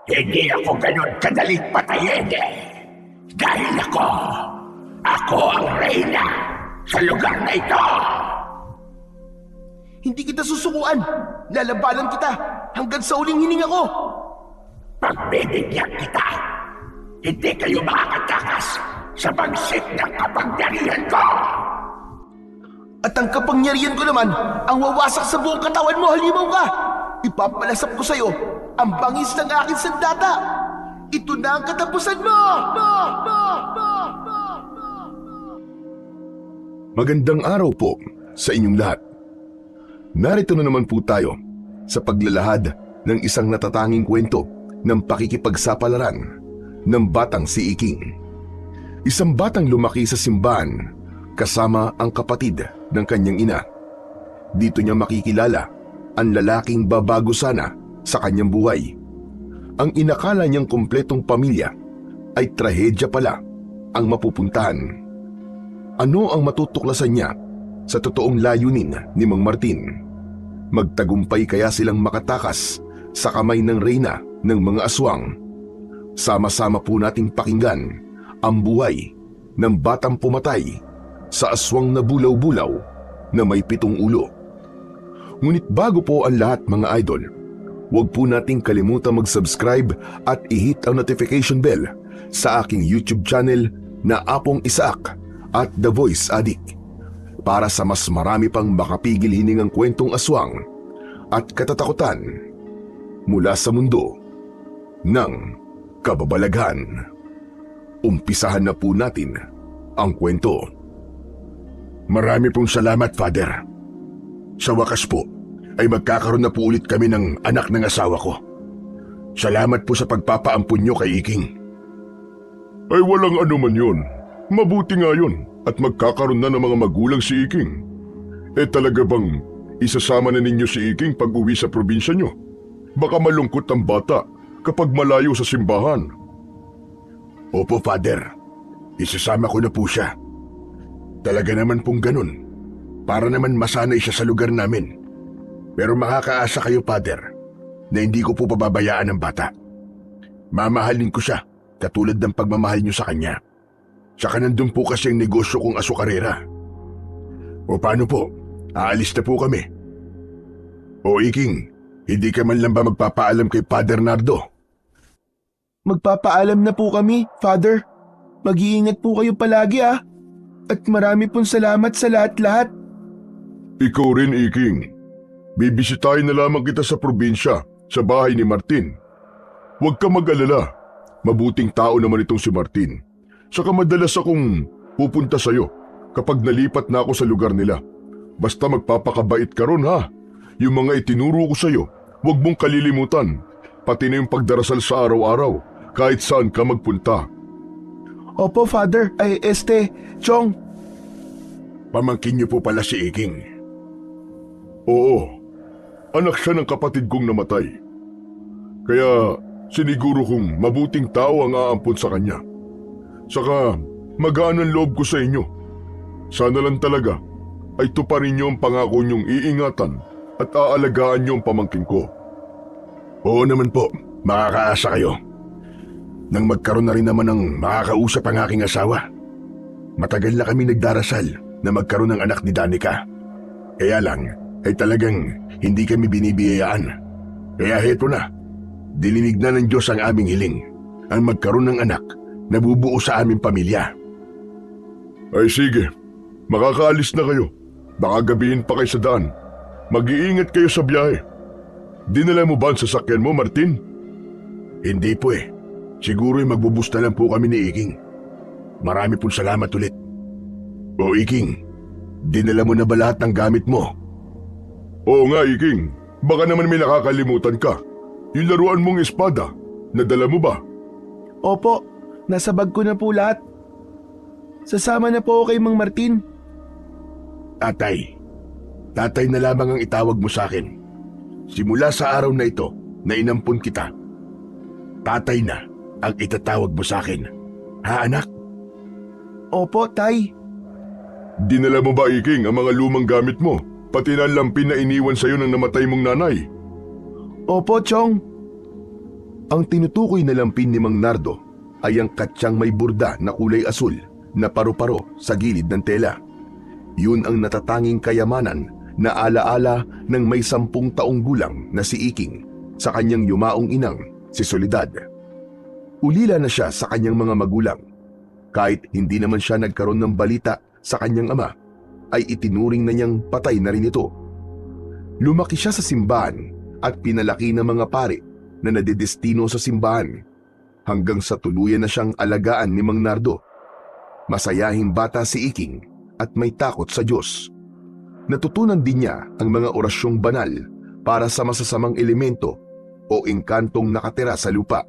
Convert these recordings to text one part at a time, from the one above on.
Hindi ako ganun kadaling patayin eh. Dahil ako ang reyna sa lugar na ito. Hindi kita susukuan. Lalabanan kita hanggang sa uling hininga ko. Pagbibigyan kita. Hindi kayo makakatakas sa pagsik ng kapangyarihan ko. At ang kapangyarihan ko naman ang wawasak sa buong katawan mo, halimaw ka. Ipapalasap ko sa'yo ang bangis ng aking sandata. Ito na ang katapusan mo! Magandang araw po sa inyong lahat. Narito na naman po tayo sa paglalahad ng isang natatanging kwento ng pakikipagsapalaran ng batang si Iking. Isang batang lumaki sa simbahan kasama ang kapatid ng kanyang ina. Dito niya makikilala ang lalaking babago sana sa kanyang buhay. Ang inakala niyang kumpletong pamilya ay trahedya pala ang mapupuntahan. Ano ang matutuklasan niya sa totoong layunin ni Mang Martin? Magtagumpay kaya silang makatakas sa kamay ng reyna ng mga aswang? Sama-sama po nating pakinggan ang buhay ng batang pumatay sa aswang na bulaw-bulaw na may 7 ulo. Ngunit bago po ang lahat mga idol, huwag po nating kalimutan mag-subscribe at i-hit ang notification bell sa aking YouTube channel na Apong Isaac at The Voice Addict para sa mas marami pang makapigil hiningang kwentong aswang at katatakutan mula sa mundo ng kababalaghan. Umpisahan na po natin ang kwento. Marami pong salamat, Father. Sa wakas po, ay magkakaroon na po ulit kami ng anak ng asawa ko. Salamat po sa pagpapaampun nyo kay Iking. Ay walang anuman yun. Mabuti nga yun at magkakaroon na ng mga magulang si Iking. Talaga bang isasama na ninyo si Iking pag uwi sa probinsya nyo? Baka malungkot ang bata kapag malayo sa simbahan. Opo, Father. Isasama ko na po siya. Talaga naman pong ganun. Para naman masanay siya sa lugar namin. Pero makakaasa kayo, Father, na hindi ko po pababayaan ang bata. Mamahalin ko siya katulad ng pagmamahal niyo sa kanya. Saka nandun po kasi ang negosyo kong asukarera. O paano po? Aalis na po kami. O Iking, hindi ka man lang ba magpapaalam kay Father Nardo? Magpapaalam na po kami, Father. Mag-iingat po kayo palagi At marami pong salamat sa lahat-lahat. Ikaw rin, Iking. Bibisitahin na lamang kita sa probinsya, sa bahay ni Martin. Huwag ka mag-alala. Mabuting tao naman itong si Martin. Saka madalas akong pupunta sa'yo kapag nalipat na ako sa lugar nila. Basta magpapakabait ka ron ha. Yung mga itinuro ko sa'yo, huwag mong kalilimutan. Pati na yung pagdarasal sa araw-araw, kahit saan ka magpunta. Opo, Father. Chong. Pamangkin niyo po pala si Iking. Oo, anak siya ng kapatid kong namatay. Kaya siniguro kong mabuting tao ang aampon sa kanya. Saka magaan ang loob ko sa inyo. Sana lang talaga ay tuparin niyo ang pangako niyong iingatan at aalagaan niyo ang pamangkin ko. Oo naman po, makakaasa kayo. Nang magkaroon na rin naman ng makakausap ang aking asawa. Matagal na kami nagdarasal na magkaroon ng anak ni Danica. Kaya lang ay talagang hindi kami binibiyayaan. Kaya heto na, dilinig na ng Diyos ang aming hiling, ang magkaroon ng anak na bubuo sa aming pamilya. Ay sige, makakaalis na kayo. Baka gabihin pa kayo sa daan. Mag-iingat kayo sa biyahe. Dinala mo ba ang sasakyan mo, Martin? Hindi po eh. Siguro ay magbubusta lang po kami ni Iking. Marami pong salamat ulit. O Iking, dinala mo na ba lahat ng gamit mo? Oo nga, Iking. Baka naman may nakakalimutan ka. Yung laruan mong espada, nadala mo ba? Opo, nasa bag ko na po lahat. Sasama na po ako kay Mang Martin. Tatay na lamang ang itawag mo sa akin. Simula sa araw na ito na inampun kita, tatay na ang itatawag mo sa akin. Ha, anak? Opo, Tay. Dinala mo ba, Iking, ang mga lumang gamit mo? Pati na lampin na iniwan sa'yo ng namatay mong nanay? Opo, Chong. Ang tinutukoy na lampin ni Mang Nardo ay ang katsang may burda na kulay asul na paru-paro sa gilid ng tela. Yun ang natatanging kayamanan na alaala ng may 10 taong gulang na si Iking sa kanyang yumaong inang si Soledad. Ulila na siya sa kanyang mga magulang. Kahit hindi naman siya nagkaroon ng balita sa kanyang ama, ay itinuring na niyang patay na rin ito. Lumaki siya sa simbahan at pinalaki ng mga pare na nadedestino sa simbahan hanggang sa tuluyan na siyang alagaan ni Mang Nardo. Masayahing bata si Iking at may takot sa Diyos. Natutunan din niya ang mga orasyong banal para sa masasamang elemento o engkantong nakatira sa lupa.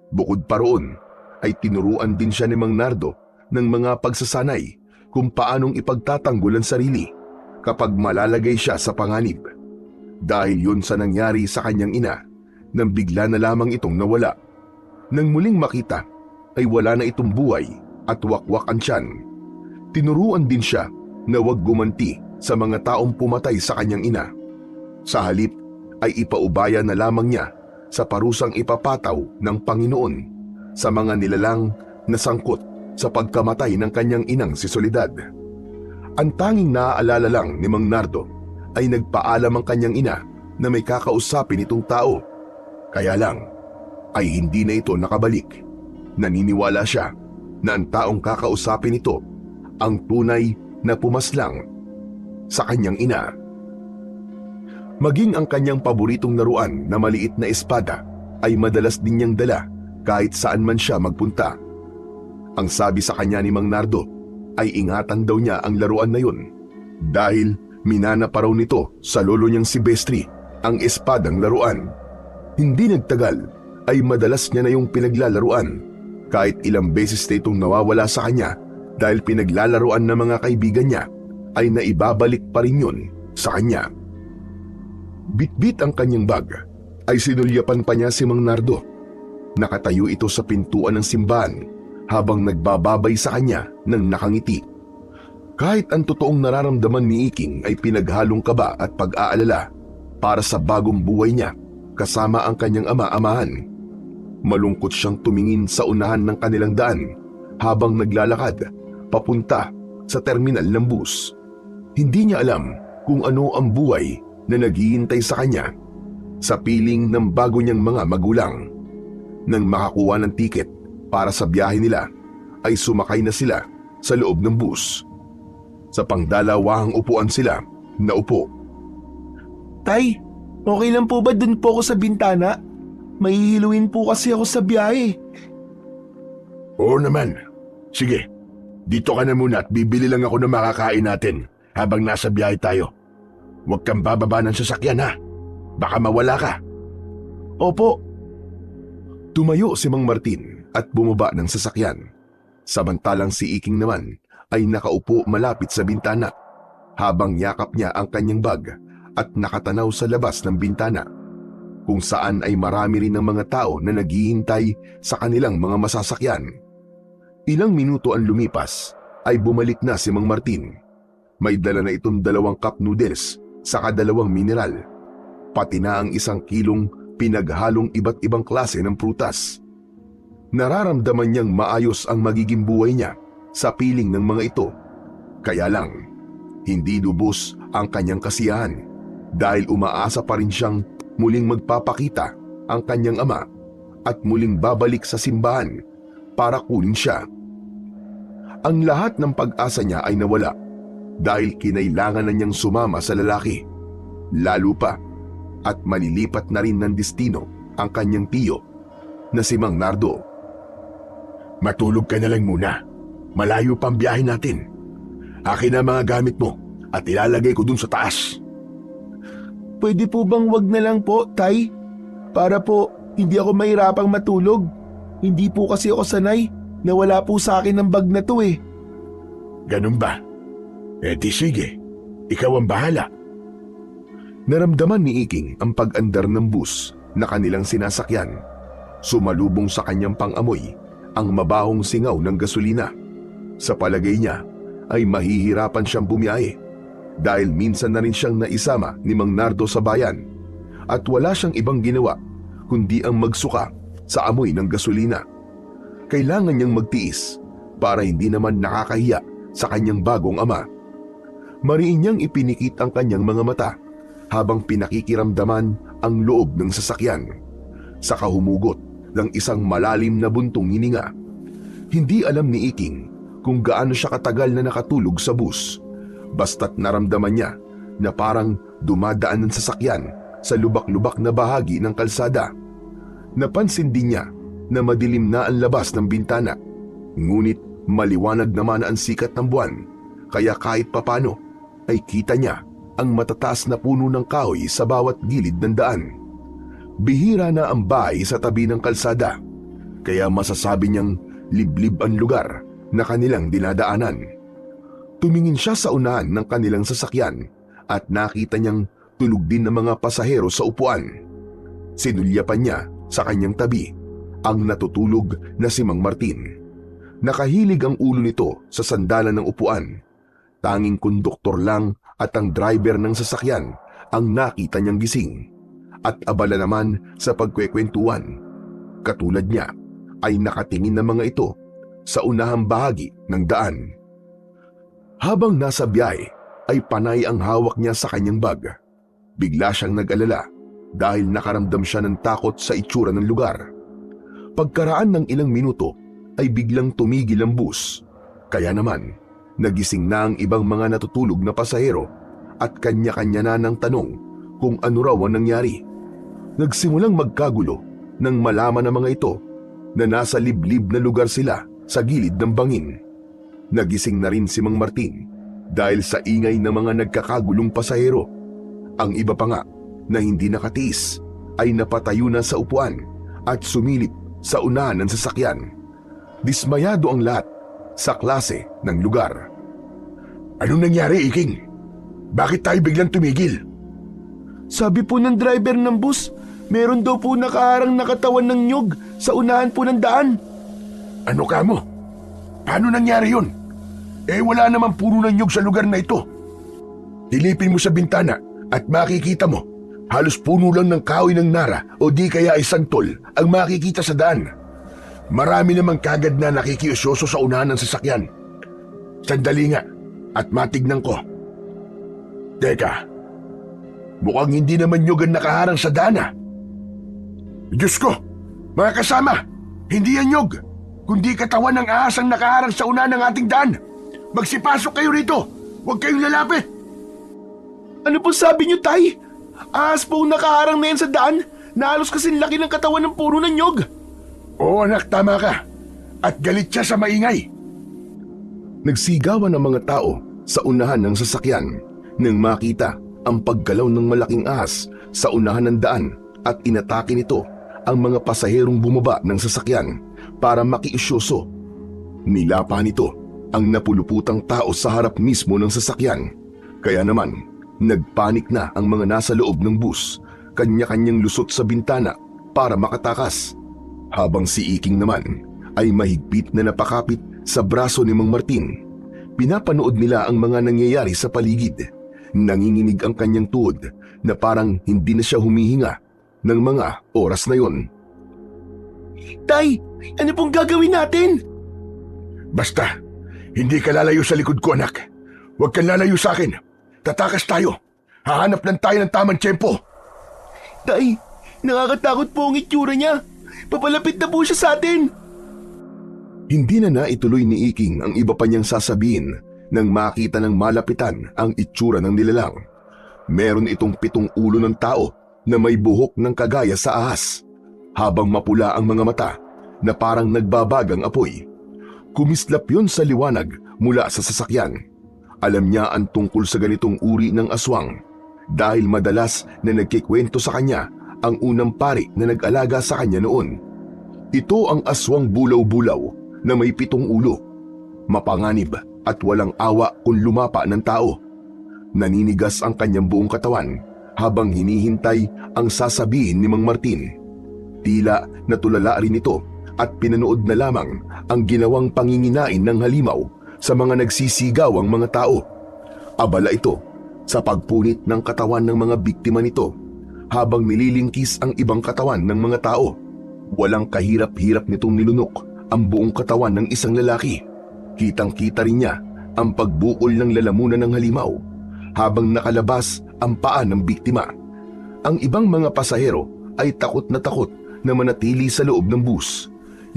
Bukod pa roon, ay tinuruan din siya ni Mang Nardo ng mga pagsasanay kung paanong ipagtatanggol ang sarili kapag malalagay siya sa panganib. Dahil yun sa nangyari sa kanyang ina nang bigla na lamang itong nawala. Nang muling makita ay wala na itong buhay at wakwak ang tiyan. Tinuruan din siya na huwag gumanti sa mga taong pumatay sa kanyang ina. Sa halip ay ipaubaya na lamang niya sa parusang ipapataw ng Panginoon sa mga nilalang na sangkot sa pagkamatay ng kanyang inang si Soledad. Ang tanging naaalala lang ni Mang Nardo ay nagpaalam ang kanyang ina na may kakausapin itong tao. Kaya lang ay hindi na ito nakabalik. Naniniwala siya na ang taong kakausapin ito ang tunay na pumaslang sa kanyang ina. Maging ang kanyang paboritong laruan na maliit na espada ay madalas din niyang dala kahit saan man siya magpunta. Ang sabi sa kanya ni Mang Nardo ay ingatan daw niya ang laruan na yun dahil minana pa raw nito sa lolo niyang si Bestri ang espadang laruan. Hindi nagtagal ay madalas niya na yung pinaglalaruan kahit ilang beses na itong nawawala sa kanya dahil pinaglalaruan ng mga kaibigan niya ay naibabalik pa rin yun sa kanya. Bitbit ang kanyang bag ay sinulyapan pa niya si Mang Nardo. Nakatayo ito sa pintuan ng simbahan habang nagbababay sa kanya ng nakangiti. Kahit ang totoong nararamdaman ni Iking ay pinaghalong kaba at pag-aalala para sa bagong buhay niya kasama ang kanyang ama-amahan. Malungkot siyang tumingin sa unahan ng kanilang daan habang naglalakad papunta sa terminal ng bus. Hindi niya alam kung ano ang buhay na naghihintay sa kanya sa piling ng bago niyang mga magulang. Nang makakuha ng tiket para sa biyahe nila, ay sumakay na sila sa loob ng bus. Sa pangdalawahang upuan sila naupo. Tay, okay lang po ba dun po ako sa bintana? Mahihiluin po kasi ako sa biyahe. Oo naman. Sige, dito ka na muna at bibili lang ako ng makakain natin habang nasa biyahe tayo. Huwag kang bababa ng sasakyan ha. Baka mawala ka. Opo. Tumayo si Mang Martin at bumaba ng sasakyan. Samantalang si Iking naman ay nakaupo malapit sa bintana habang yakap niya ang kanyang bag at nakatanaw sa labas ng bintana kung saan ay marami rin ng mga tao na naghihintay sa kanilang mga masasakyan. Ilang minuto ang lumipas ay bumalik na si Mang Martin. May dala na itong 2 cup noodles saka 2 mineral, pati na ang 1 kilong pinaghalong iba't ibang klase ng prutas. Nararamdaman niyang maayos ang magiging buhay niya sa piling ng mga ito. Kaya lang, hindi lubos ang kanyang kasiyahan dahil umaasa pa rin siyang muling magpapakita ang kanyang ama at muling babalik sa simbahan para kunin siya. Ang lahat ng pag-asa niya ay nawala dahil kinailangan na niyang sumama sa lalaki. Lalo pa at malilipat na rin ng destino ang kanyang tiyo na si Mang Nardo. Matulog ka na lang muna. Malayo pang biyahe natin. Akin na mga gamit mo at ilalagay ko dun sa taas. Pwede po bang wag na lang po, Tay? Para po hindi ako mahirapang matulog. Hindi po kasi ako sanay na wala po sa akin ang bag na to eh. Ganun ba? Di sige. Ikaw ang bahala. Naramdaman ni Iking ang pag-andar ng bus na kanilang sinasakyan. Sumalubong sa kanyang pang-amoy ang mabahong singaw ng gasolina. Sa palagay niya ay mahihirapan siyang bumiyahe dahil minsan na rin siyang naisama ni Mang Nardo sa bayan at wala siyang ibang ginawa kundi ang magsuka sa amoy ng gasolina. Kailangan niyang magtiis para hindi naman nakakahiya sa kanyang bagong ama. Mariin niyang ipinikit ang kanyang mga mata habang pinakikiramdaman ang loob ng sasakyan. Saka humugot ng isang malalim na buntong hininga. Hindi alam ni Iking kung gaano siya katagal na nakatulog sa bus. Basta't naramdaman niya na parang dumadaan ng sasakyan sa lubak-lubak na bahagi ng kalsada. Napansin din niya na madilim na ang labas ng bintana, ngunit maliwanag naman ang sikat ng buwan, kaya kahit papano ay kita niya ang matataas na puno ng kahoy sa bawat gilid ng daan. Bihira na ang bahay sa tabi ng kalsada, kaya masasabi niyang liblib ang lugar na kanilang dinadaanan. Tumingin siya sa unahan ng kanilang sasakyan at nakita niyang tulog din ng mga pasahero sa upuan. Sinulyapan niya sa kanyang tabi ang natutulog na si Mang Martin. Nakahilig ang ulo nito sa sandalan ng upuan. Tanging konduktor lang at ang driver ng sasakyan ang nakita niyang gising at abala naman sa pagkwekwentuhan. Katulad niya ay nakatingin ng mga ito sa unahang bahagi ng daan. Habang nasa biyahe ay panay ang hawak niya sa kanyang bag. Bigla siyang nag-alala dahil nakaramdam siya ng takot sa itsura ng lugar. Pagkaraan ng ilang minuto ay biglang tumigil ang bus. Kaya naman, nagising na ang ibang mga natutulog na pasahero at kanya-kanya na ng tanong kung ano raw ang nangyari. Nagsimulang magkagulo nang malaman ng mga ito na nasa liblib na lugar sila sa gilid ng bangin. Nagising na rin si Mang Martin dahil sa ingay ng mga nagkakagulong pasahero. Ang iba pa nga na hindi nakatiis ay napatayo na sa upuan at sumilip sa unahan ng sasakyan. Dismayado ang lahat sa klase ng lugar. Anong nangyari, Iking? Bakit tayo biglang tumigil? Sabi po ng driver ng bus, meron daw po nakaharang nakatawan ng nyog sa unahan po ng daan. Ano ka mo? Paano nangyari yun? Wala naman puno ng nyog sa lugar na ito. Tilipin mo sa bintana at makikita mo, halos puno lang ng kahoy ng nara o di kaya ay santol ang makikita sa daan. Marami namang kagad na nakikiusyoso sa unahan ng sasakyan. Sandali nga at matignan ko. Teka, mukhang hindi naman nyog ang nakaharang sa daan. Diyos ko, mga kasama, hindi yan nyog, kundi katawan ng ahas ang nakaharang sa unahan ng ating daan. Magsipasok kayo rito, huwag kayong lalapit. Ano po sabi niyo, Tay? Ahas po nakaharang na yan sa daan na halos kasing laki ng katawan ng puno ng nyog. Oo anak, tama ka. At galit siya sa maingay. Nagsigawan ang mga tao sa unahan ng sasakyan nang makita ang paggalaw ng malaking ahas sa unahan ng daan at inatake nito ang mga pasaherong bumaba ng sasakyan para makiusyoso. Nilapa nito ang napuluputang tao sa harap mismo ng sasakyan. Kaya naman, nagpanik na ang mga nasa loob ng bus, kanya-kanyang lusot sa bintana para makatakas. Habang si Iking naman ay mahigpit na napakapit sa braso ni Mang Martin. Pinapanood nila ang mga nangyayari sa paligid. Nanginginig ang kanyang tuhod na parang hindi na siya humihinga ng mga oras na yon. Tay, ano pong gagawin natin? Basta, hindi ka lalayo sa likod ko, anak. Huwag kang lalayo sa akin. Tatakas tayo. Hahanap lang tayo ng tamang tiyempo. Tay, nakakatakot po ang itsura niya. Papalapit na po siya sa atin. Hindi na naituloy ni Iking ang iba pa niyang sasabihin nang makita ng malapitan ang itsura ng nilalang. Meron itong 7 ulo ng tao na may buhok ng kagaya sa ahas, habang mapula ang mga mata na parang nagbabagang apoy. Kumislap yun sa liwanag mula sa sasakyan. Alam niya ang tungkol sa ganitong uri ng aswang dahil madalas na nagkikwento sa kanya ang unang pari na nag-alaga sa kanya noon. Ito ang aswang bulaw-bulaw na may 7 ulo. Mapanganib at walang awa kung lumapa ng tao. Naninigas ang kanyang buong katawan habang hinihintay ang sasabihin ni Mang Martin. Tila natulala rin ito at pinanood na lamang ang ginawang panginginain ng halimaw sa mga nagsisigawang mga tao. Abala ito sa pagpunit ng katawan ng mga biktima nito habang nililingkis ang ibang katawan ng mga tao. Walang kahirap-hirap nitong nilunok ang buong katawan ng isang lalaki. Kitang-kita rin niya ang pagbukol ng lalamunan ng halimaw habang nakalabas ang paa ng biktima. Ang ibang mga pasahero ay takot na manatili sa loob ng bus.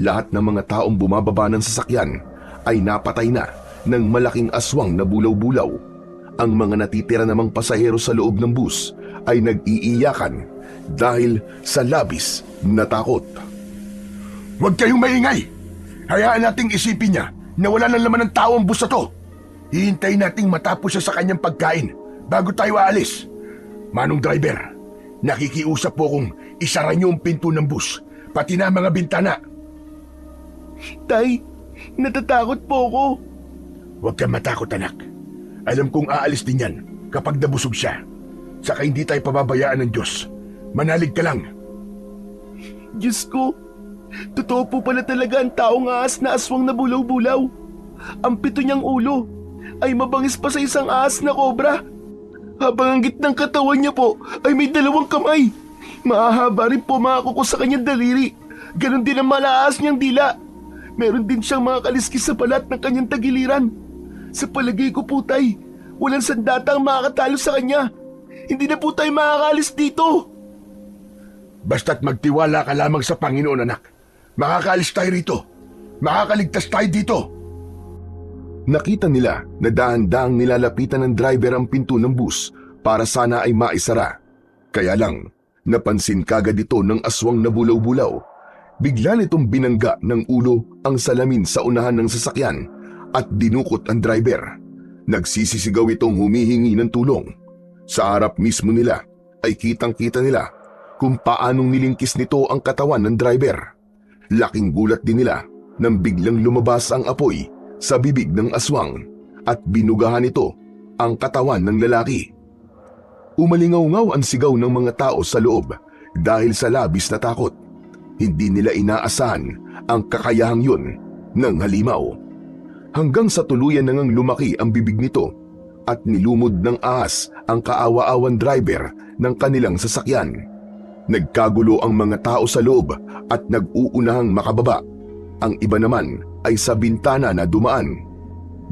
Lahat ng mga taong bumababa ng sasakyan ay napatay na ng malaking aswang na bulaw-bulaw. Ang mga natitira namang pasahero sa loob ng bus ay nag-iiyakan dahil sa labis na takot. Huwag kayong maingay! Hayaan nating isipin niya na wala ng laman ng tao ang bus na to. Hihintayin nating matapos siya sa kanyang pagkain bago tayo aalis. Manong driver, nakikiusap po kung isara niyo ang pinto ng bus, pati na mga bintana. Tay, natatakot po ako. Huwag kang matakot, anak. Alam kong aalis din yan kapag nabusog siya. Saka hindi tayo pababayaan ng Diyos. Manalig ka lang. Diyos ko, totoo po pala talaga ang taong ahas na aswang na bulaw-bulaw. Ang pito niyang ulo ay mabangis pa sa isang ahas na kobra. Habang ang gitnang katawan niya po ay may 2 kamay. Mahahaba rin po mga kuko sa kanyang daliri. Ganon din ang malaas niyang dila. Meron din siyang mga kaliskis sa balat ng kanyang tagiliran. Sa palagay ko po, tay, walang sandata ang makakatalo sa kanya. Hindi na po tayo makakalis dito. Basta't magtiwala ka lamang sa Panginoon, anak. Makakaalis tayo rito. Makakaligtas tayo dito. Nakita nila na dahan-dahang nilalapitan ng driver ang pinto ng bus para sana ay maisara. Kaya lang, napansin kagad ito ng aswang na bulaw-bulaw. Bigla nitong binangga ng ulo ang salamin sa unahan ng sasakyan at dinukot ang driver. Nagsisisigaw itong humihingi ng tulong. Sa harap mismo nila ay kitang-kita nila kung paanong nilingkis nito ang katawan ng driver. Laking gulat din nila nang biglang lumabas ang apoy sa bibig ng aswang at binugahan ito ang katawan ng lalaki. Umalingaw-ngaw ang sigaw ng mga tao sa loob dahil sa labis na takot. Hindi nila inaasahan ang kakayahang yun ng halimaw. Hanggang sa tuluyan na ngang lumaki ang bibig nito at nilumod ng ahas ang kaawa-awan driver ng kanilang sasakyan. Nagkagulo ang mga tao sa loob at nag-uunahang makababa. Ang iba naman ay sa bintana na dumaan.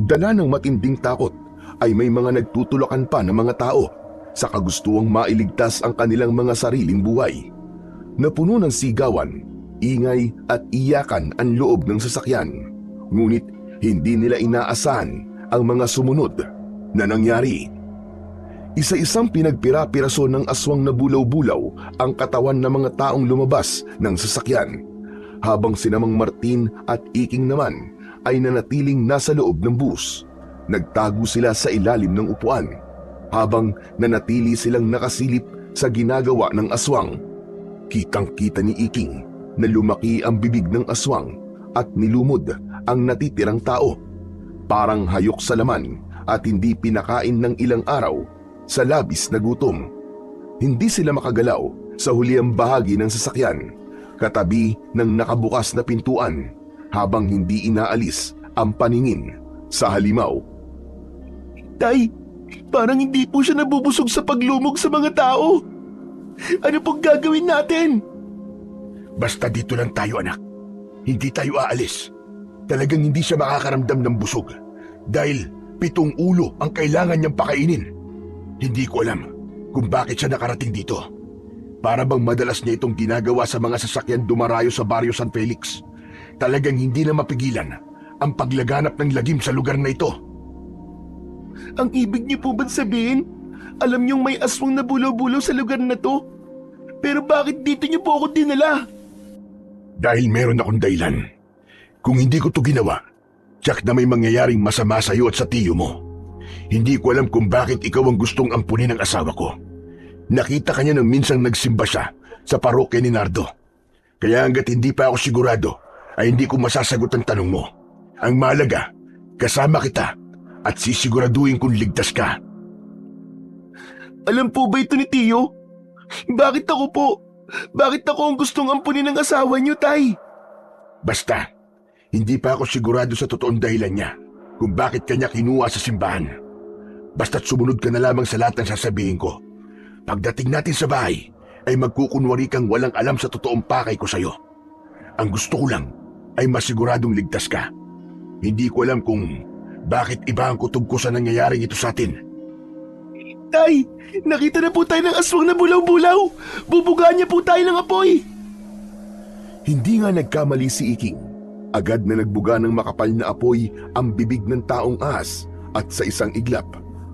Dala ng matinding takot ay may mga nagtutulakan pa ng mga tao sa kagustuang mailigtas ang kanilang mga sariling buhay. Napuno ng sigawan, ingay at iyakan ang loob ng sasakyan. Ngunit hindi nila inaasahan ang mga sumunod na nangyari. Isa-isang pinagpira-piraso ng aswang na bulaw-bulaw ang katawan ng mga taong lumabas ng sasakyan, habang si Mang Martin at Iking naman ay nanatiling nasa loob ng bus. Nagtago sila sa ilalim ng upuan, habang nanatili silang nakasilip sa ginagawa ng aswang. Kitang-kita ni Iking na lumaki ang bibig ng aswang at nilumod ang natitirang tao. Parang hayok sa laman at hindi pinakain ng ilang araw sa labis na gutom. Hindi sila makagalaw sa huliang bahagi ng sasakyan, katabi ng nakabukas na pintuan, habang hindi inaalis ang paningin sa halimaw. Tay, parang hindi po siya nabubusog sa paglumog sa mga tao. Ano pong gagawin natin? Basta dito lang tayo, anak. Hindi tayo aalis. Talagang hindi siya makakaramdam ng busog dahil 7 ulo ang kailangan niyang pakainin. Hindi ko alam kung bakit siya nakarating dito. Para bang madalas niya itong ginagawa sa mga sasakyan dumarayo sa Barrio San Felix. Talagang hindi na mapigilan ang paglaganap ng lagim sa lugar na ito. Ang ibig niyo po ba sabihin, alam niyong may aswang na bulaw-bulaw sa lugar na to? Pero bakit dito niyo po ako dinala? Dahil meron akong dahilan. Kung hindi ko to ginawa, tiyak na may mangyayaring masama sa iyo at sa tiyo mo. Hindi ko alam kung bakit ikaw ang gustong ampunin ng asawa ko. Nakita ka niya nang minsang nagsimba siya sa parokya ni Nardo. Kaya hanggat hindi pa ako sigurado, ay hindi ko masasagot ang tanong mo. Ang mahalaga, kasama kita at sisiguraduhin kung ligtas ka. Alam po ba ito ni Tiyo? Bakit ako po? Bakit ako ang gustong ampunin ng asawa niyo, Tay? Basta, hindi pa ako sigurado sa totoong dahilan niya kung bakit kanya kinuha sa simbahan. Basta't sumunod ka na lamang sa lahat ng sasabihin ko. Pagdating natin sa bahay, ay magkukunwari kang walang alam sa totoong pakay ko sa'yo. Ang gusto ko lang ay masiguradong ligtas ka. Hindi ko alam kung bakit iba ang kutob ko sa nangyayaring ito sa atin. Tay, nakita na po tayo ng aswang na bulaw-bulaw. Bubugaan niya po tayo ng apoy. Hindi nga nagkamali si Iking. Agad na nagbuga ng makapal na apoy ang bibig ng taong ahas at sa isang iglap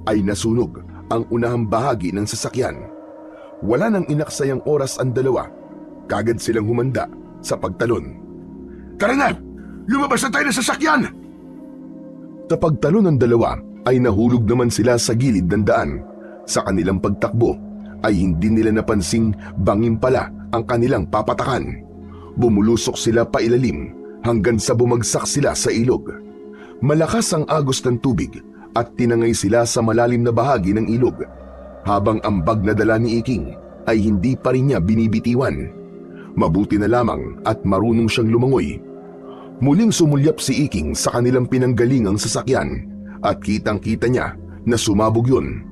ay nasunog ang unahang bahagi ng sasakyan. Wala nang inaksayang oras ang dalawa. Kagad silang humanda sa pagtalon. Tara na! Lumabas na tayo ng sasakyan! Sa pagtalon ng dalawa ay nahulog naman sila sa gilid ng daan. Sa kanilang pagtakbo ay hindi nila napansing bangin pala ang kanilang papatakan. Bumulusok sila pailalim hanggang sa bumagsak sila sa ilog. Malakas ang agos ng tubig at tinangay sila sa malalim na bahagi ng ilog, habang ang bag na dala ni Iking ay hindi pa rin niya binibitiwan. Mabuti na lamang at marunong siyang lumangoy. Muling sumulyap si Iking sa kanilang pinanggalingang sasakyan at kitang-kita niya na sumabog yun.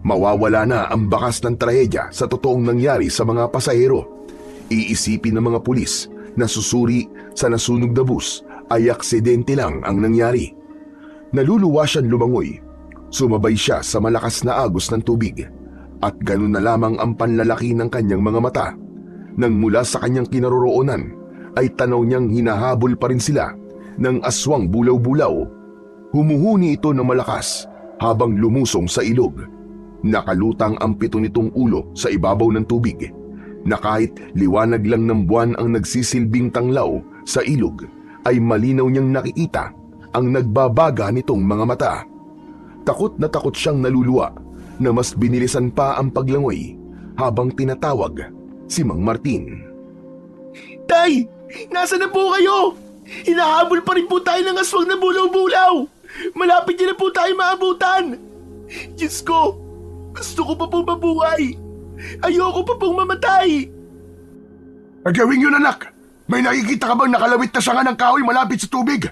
Mawawala na ang bakas ng trahedya sa totoong nangyari sa mga pasahero. Iisipin ng mga pulis na susuri sa nasunog na bus ay aksidente lang ang nangyari. Naluluwa siyang lumangoy. Sumabay siya sa malakas na agos ng tubig at ganun na lamang ang panlalaki ng kanyang mga mata. Nang mula sa kanyang kinaroroonan ay tanaw niyang hinahabol pa rin sila ng aswang bulaw-bulaw. Humuhuni ito ng malakas habang lumusong sa ilog. Nakalutang ang pito nitong ulo sa ibabaw ng tubig, na kahit liwanag lang ng buwan ang nagsisilbing tanglaw sa ilog ay malinaw niyang nakikita ang nagbabaga nitong mga mata. Takot na takot siyang naluluwa na mas binilisan pa ang paglangoy habang tinatawag si Mang Martin. Tay, nasa na po kayo? Hinahabol pa rin po tayo ng aswang na bulaw-bulaw. Malapit niyo na po tayo maabutan. Diyos ko, gusto ko pa pong mabuhay. Ayoko pa pong mamatay. Gawin yun, anak! May nakikita ka bang nakalawit na sanga ng kahoy malapit sa tubig?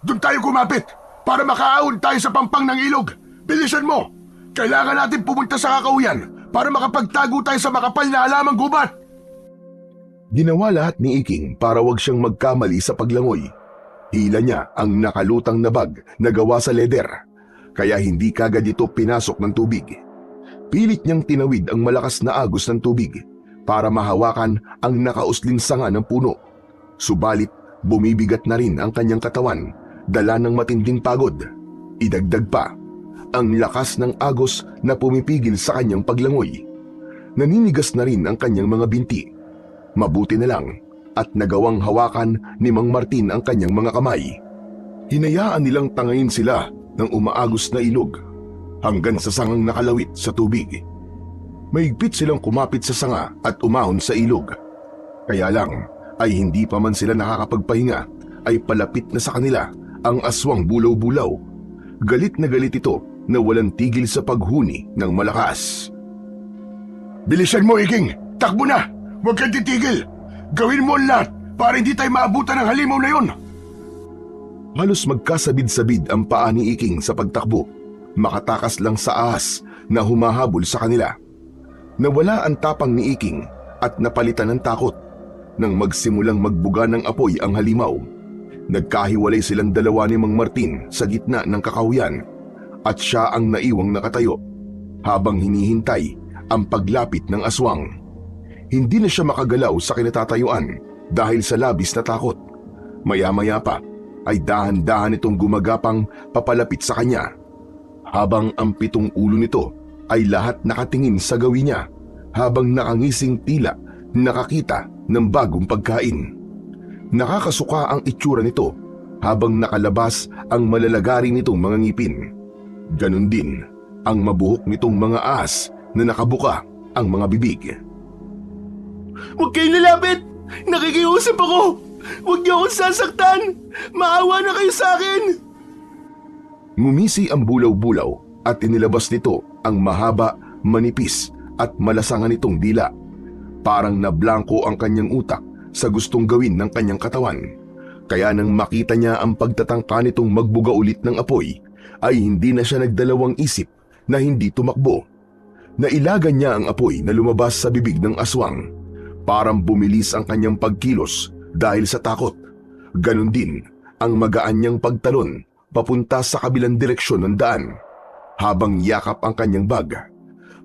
Doon tayo kumapit para makaahon tayo sa pampang ng ilog. Bilisan mo! Kailangan natin pumunta sa kakahuyan para makapagtago tayo sa makapal na halamang gubat. Ginawa lahat ni Iking para wag siyang magkamali sa paglangoy. Hila niya ang nakalutang na bag na gawa sa leder, kaya hindi kagad ito pinasok ng tubig. Pilit niyang tinawid ang malakas na agos ng tubig para mahawakan ang nakausling sanga ng puno. Subalit bumibigat na rin ang kanyang katawan, dala ng matinding pagod. Idagdag pa ang lakas ng agos na pumipigil sa kanyang paglangoy. Naninigas na rin ang kanyang mga binti. Mabuti na lang at nagawang hawakan ni Mang Martin ang kanyang mga kamay. Hinayaan nilang tangayin sila ng umaagos na ilog hanggang sa sangang nakalawit sa tubig. Mahigpit silang kumapit sa sanga at umahon sa ilog. Kaya lang ay hindi pa man sila nakakapagpahinga ay palapit na sa kanila ang aswang bulaw-bulaw. Galit na galit ito na walang tigil sa paghuni ng malakas. Bilisan mo, Iking! Takbo na! Huwag kang titigil! Gawin mo ang lahat para hindi tayo maabutan ng halimaw na yon! Halos magkasabid-sabid ang paa ni Iking sa pagtakbo, makatakas lang sa ahas na humahabol sa kanila. Nawala ang tapang ni Iking at napalitan ng takot nang magsimulang magbuga ng apoy ang halimaw. Nagkahiwalay silang dalawa ni Mang Martin sa gitna ng kakahuyan at siya ang naiwang nakatayo habang hinihintay ang paglapit ng aswang. Hindi na siya makagalaw sa kinatatayuan dahil sa labis na takot. Maya-maya pa ay dahan-dahan itong gumagapang papalapit sa kanya, habang ang pitong ulo nito ay lahat nakatingin sa gawin niya, habang nakangising tila nakakita ng bagong pagkain. Nakakasuka ang itsura nito habang nakalabas ang malalagari nitong mga ngipin. Ganon din ang mabuhok nitong mga ahas na nakabuka ang mga bibig. Huwag kayong lalapit! Nakikiusap ako! Huwag niyo akong sasaktan! Maawa na kayo sa akin! Ngumisi ang bulaw-bulaw at inilabas nito ang mahaba, manipis at malasangan nitong dila. Parang nablangko ang kanyang utak sa gustong gawin ng kanyang katawan. Kaya nang makita niya ang pagtatangka nitong magbuga ulit ng apoy, ay hindi na siya nagdalawang isip na hindi tumakbo. Nailagan niya ang apoy na lumabas sa bibig ng aswang. Parang bumilis ang kanyang pagkilos dahil sa takot. Ganon din ang magaan niyang pagtalon papunta sa kabilang direksyon ng daan. Habang yakap ang kanyang bag,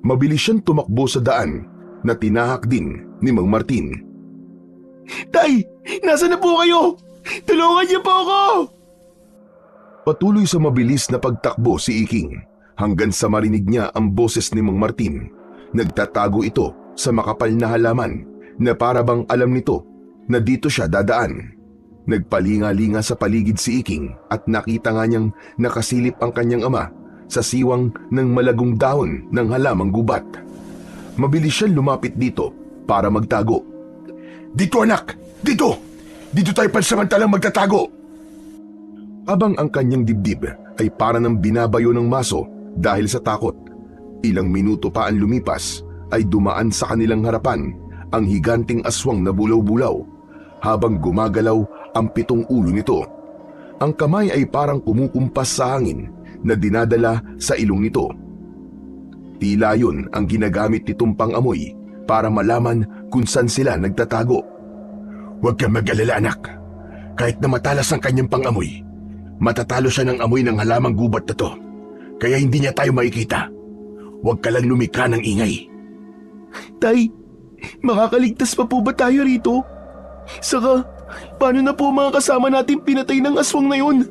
mabilis siyang tumakbo sa daan na tinahak din ni Mang Martin. Tay! Nasaan na po kayo? Tulungan niyo po ako! Patuloy sa mabilis na pagtakbo si Iking hanggang sa marinig niya ang boses ni Mang Martin. Nagtatago ito sa makapal na halaman na para bang alam nito na dito siya dadaan. Nagpalinga-linga sa paligid si Iking at nakita nga niyang nakasilip ang kanyang ama sa siwang ng malagong dahon ng halamang gubat. Mabilis siyang lumapit dito para magtago. Dito anak! Dito! Dito tayo pansamantalang magtatago! Habang ang kanyang dibdib ay para ng binabayo ng maso dahil sa takot, ilang minuto pa ang lumipas ay dumaan sa kanilang harapan ang higanting aswang na bulaw-bulaw habang gumagalaw ang 7 ulo nito. Ang kamay ay parang kumukumpas sa hangin na dinadala sa ilong nito. Tila yun ang ginagamit nitong pang-amoy para malaman kung saan sila nagtatago. Huwag kang mag-alala anak. Kahit na matalas ang kanyang pang-amoy, matatalo siya ng amoy ng halamang gubat na to. Kaya hindi niya tayo makikita. Huwag ka lang lumikha ng ingay. Tay, makakaligtas pa po ba tayo rito? Saka, paano na po mga kasama natin pinatay ng aswang na yun?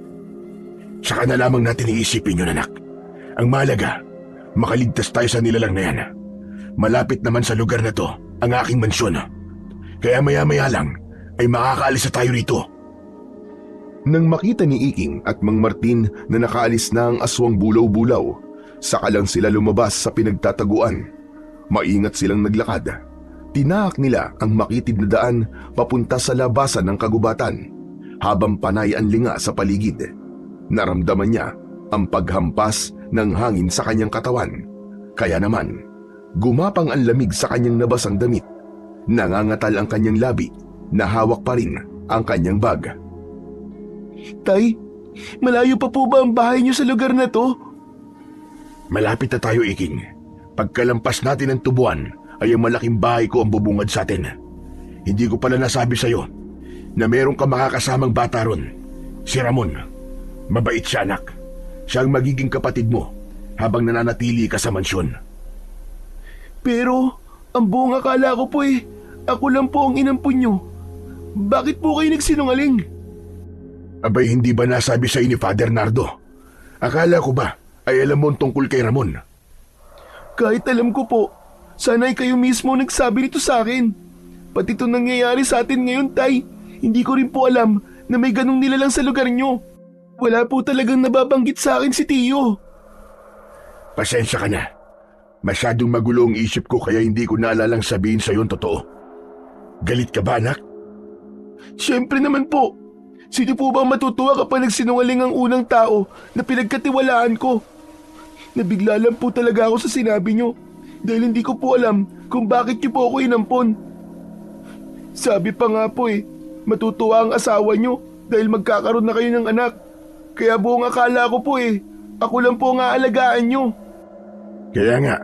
Saka na lamang natin iisipin yun anak. Ang mahalaga, makaligtas tayo sa nilalang na yan. Malapit naman sa lugar na to ang aking mansyon. Kaya maya-maya lang ay makakaalis na tayo rito. Nang makita ni Iking at Mang Martin na nakaalis na ang aswang bulaw-bulaw, saka lang sila lumabas sa pinagtataguan. Maingat silang naglakad. Tinahak nila ang makitid na daan papunta sa labasan ng kagubatan habang panay ang linga sa paligid. Naramdaman niya ang paghampas ng hangin sa kanyang katawan. Kaya naman, gumapang ang lamig sa kanyang nabasang damit. Nangangatal ang kanyang labi na hawak pa rin ang kanyang bag. Tay, malayo pa po ba ang bahay niyo sa lugar na to? Malapit na tayo, Iking. Pagkalampas natin ng tubuan, ay ang malaking bahay ko ang bubungad sa atin. Hindi ko pala nasabi sa'yo na meron ka makakasamang bata ron. Si Ramon. Mabait siya anak. Siya ang magiging kapatid mo habang nananatili ka sa mansyon. Pero, ang buong akala ko po ako lang po ang inampun niyo. Bakit po kayo nagsinungaling? Abay, hindi ba nasabi sa'yo ni Father Nardo? Akala ko ba ay alam mo tungkol kay Ramon? Kahit alam ko po, sana'y kayo mismo nagsabi nito sa akin. Pati ito nangyayari sa atin ngayon, Tay. Hindi ko rin po alam na may ganong nilalang sa lugar niyo. Wala po talagang nababanggit sa akin si Tio. Pasensya ka na. Masyadong magulo ang isip ko kaya hindi ko naalalang sabihin sa'yo ang totoo. Galit ka ba, anak? Siyempre naman po. Sino po ba matutuwa kapag nagsinungaling ang unang tao na pinagkatiwalaan ko? Nabigla lang po talaga ako sa sinabi niyo dahil hindi ko po alam kung bakit niyo po ako inampon. Sabi pa nga po matutuwa ang asawa niyo dahil magkakaroon na kayo ng anak. Kaya buong akala ko po ako lang po ang aalagaan niyo. Kaya nga,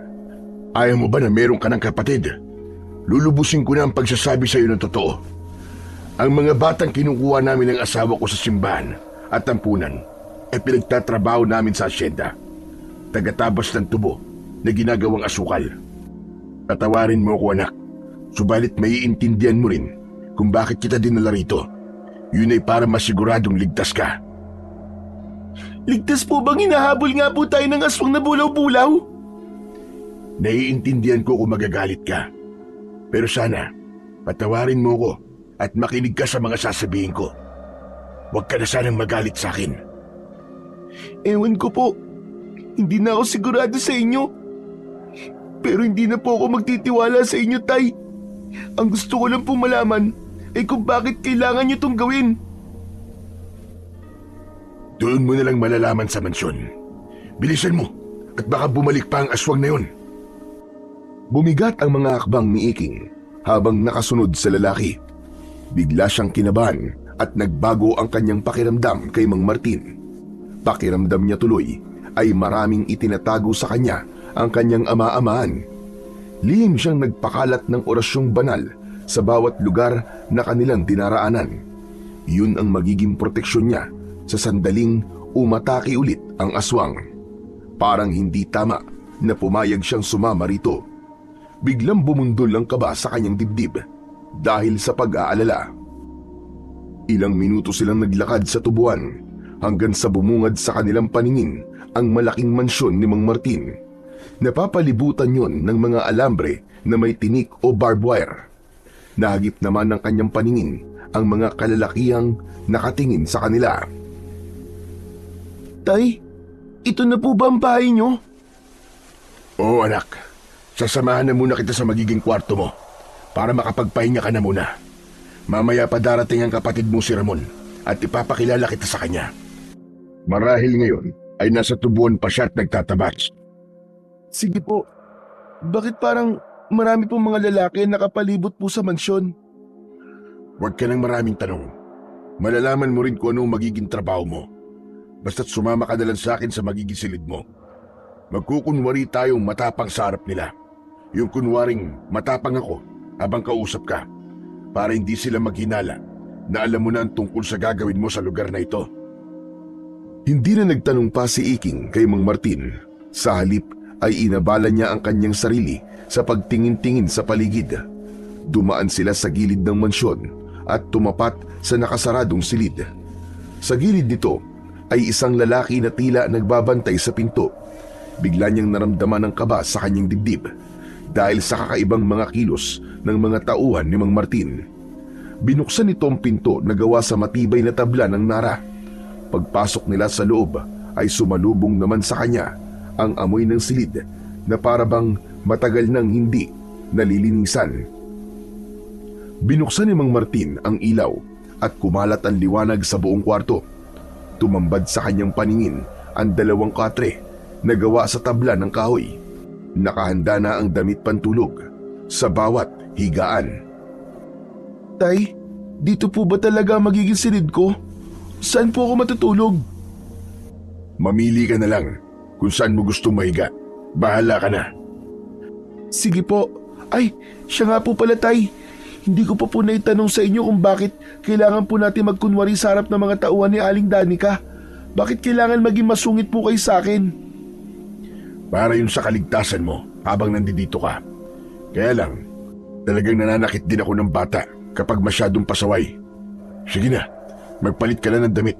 ayaw mo ba na meron ka ng kapatid? Lulubusin ko na ang pagsasabi sa iyo ng totoo. Ang mga batang kinukuha namin ng asawa ko sa simbahan at tampunan ay pinagtatrabaho namin sa asyenda. Tagatabas ng tubo na ginagawang asukal. Tatawarin mo ako anak, subalit maiintindihan mo rin kung bakit kita dinala rito. Yun ay para masiguradong ligtas ka. Ligtas po bang hinahabol nga po tayo ng aswang na bulaw-bulaw? Naiintindihan ko kung magagalit ka. Pero sana, patawarin mo ko at makinig ka sa mga sasabihin ko. Huwag ka na sanang magalit sa akin. Ewan ko po. Hindi na ako sigurado sa inyo. Pero hindi na po ako magtitiwala sa inyo, Tay. Ang gusto ko lang pong malaman ay kung bakit kailangan nyo itong gawin. Doon mo na lang malalaman sa mansyon. Bilisan mo at baka bumalik pa ang aswang na yun. Bumigat ang mga akbang ni Iking habang nakasunod sa lalaki. Bigla siyang kinabahan at nagbago ang kanyang pakiramdam kay Mang Martin. Pakiramdam niya tuloy ay maraming itinatago sa kanya ang kanyang ama-amahan. Lihim siyang nagpakalat ng orasyong banal sa bawat lugar na kanilang dinaraanan. Yun ang magiging proteksyon niya sa sandaling umatake ulit ang aswang. Parang hindi tama na pumayag siyang sumama rito. Biglang bumundol ang kaba sa kanyang dibdib dahil sa pag-aalala. Ilang minuto silang naglakad sa tubuan hanggang sa bumungad sa kanilang paningin ang malaking mansyon ni Mang Martin. Napapalibutan yon ng mga alambre na may tinik o barbed wire. Nahagip naman ng kanyang paningin ang mga kalalakihang nakatingin sa kanila. Tay, ito na po ba ang bahay niyo? Oo anak, sasamahan na muna kita sa magiging kwarto mo para makapagpahinga ka na muna. Mamaya pa darating ang kapatid mo si Ramon at ipapakilala kita sa kanya. Marahil ngayon ay nasa tubuan pa siya at nagtatabats. Sige po. Bakit parang marami pong mga lalaki na nakapalibot po sa mansyon? Huwag ka ng maraming tanong. Malalaman mo rin kung anong magiging trabaho mo. Basta't sumama ka na lang sa akin sa magiging silid mo. Magkukunwari tayong matapang sa harap nila. Yung kunwaring matapang ako habang kausap ka para hindi sila maghinala na alam mo na ang tungkol sa gagawin mo sa lugar na ito. Hindi na nagtanong pa si Iking kay Mang Martin. Sa halip ay inabala niya ang kanyang sarili sa pagtingin-tingin sa paligid. Dumaan sila sa gilid ng mansyon at tumapat sa nakasaradong silid. Sa gilid nito ay isang lalaki na tila nagbabantay sa pinto. Bigla niyang naramdaman ang kaba sa kanyang dibdib dahil sa kakaibang mga kilos ng mga tauhan ni Mang Martin. Binuksan nito ang pinto na gawa sa matibay na tabla ng nara. Pagpasok nila sa loob ay sumalubong naman sa kanya ang amoy ng silid na parabang matagal nang hindi nalilinisan. Binuksan ni Mang Martin ang ilaw at kumalat ang liwanag sa buong kwarto. Tumambad sa kanyang paningin ang dalawang katre na gawa sa tabla ng kahoy. Nakahanda na ang damit pantulog sa bawat higaan. Tay, dito po ba talaga magiging silid ko? Saan po ako matutulog? Mamili ka na lang kung saan mo gustong mahiga. Bahala ka na. Sige po. Ay, siya nga po pala tay. Hindi ko pa po naitanong sa inyo kung bakit kailangan po natin magkunwari sa harap ng mga tauhan ni Aling Danica. Bakit kailangan maging masungit po kayo sa akin? Para yun sa kaligtasan mo habang nandito ka. Kaya lang, talagang nananakit din ako ng bata kapag masyadong pasaway. Sige na, magpalit ka na ng damit.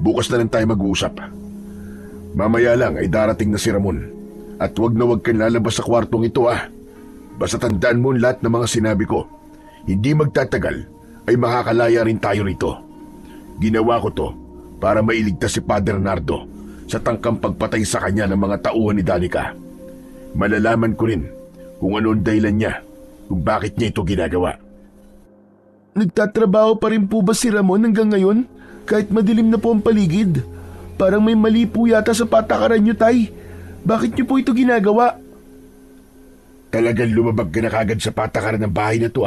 Bukas na lang tayo mag-uusap. Mamaya lang ay darating na si Ramon. At wag na wag kang lalabas sa kwartong ito Basta tandaan mo lahat ng mga sinabi ko. Hindi magtatagal ay makakalaya rin tayo rito. Ginawa ko to para mailigtas si Padre Nardo sa tangkang pagpatay sa kanya ng mga tauhan ni Danica. Malalaman ko rin kung ano ang dahilan niya kung bakit niya ito ginagawa. Nagtatrabaho pa rin po ba si Ramon hanggang ngayon? Kahit madilim na po ang paligid. Parang may mali po yata sa patakaran niyo, tay. Bakit niyo po ito ginagawa? Talagang lumabag ka na kagad sa patakaran ng bahay na to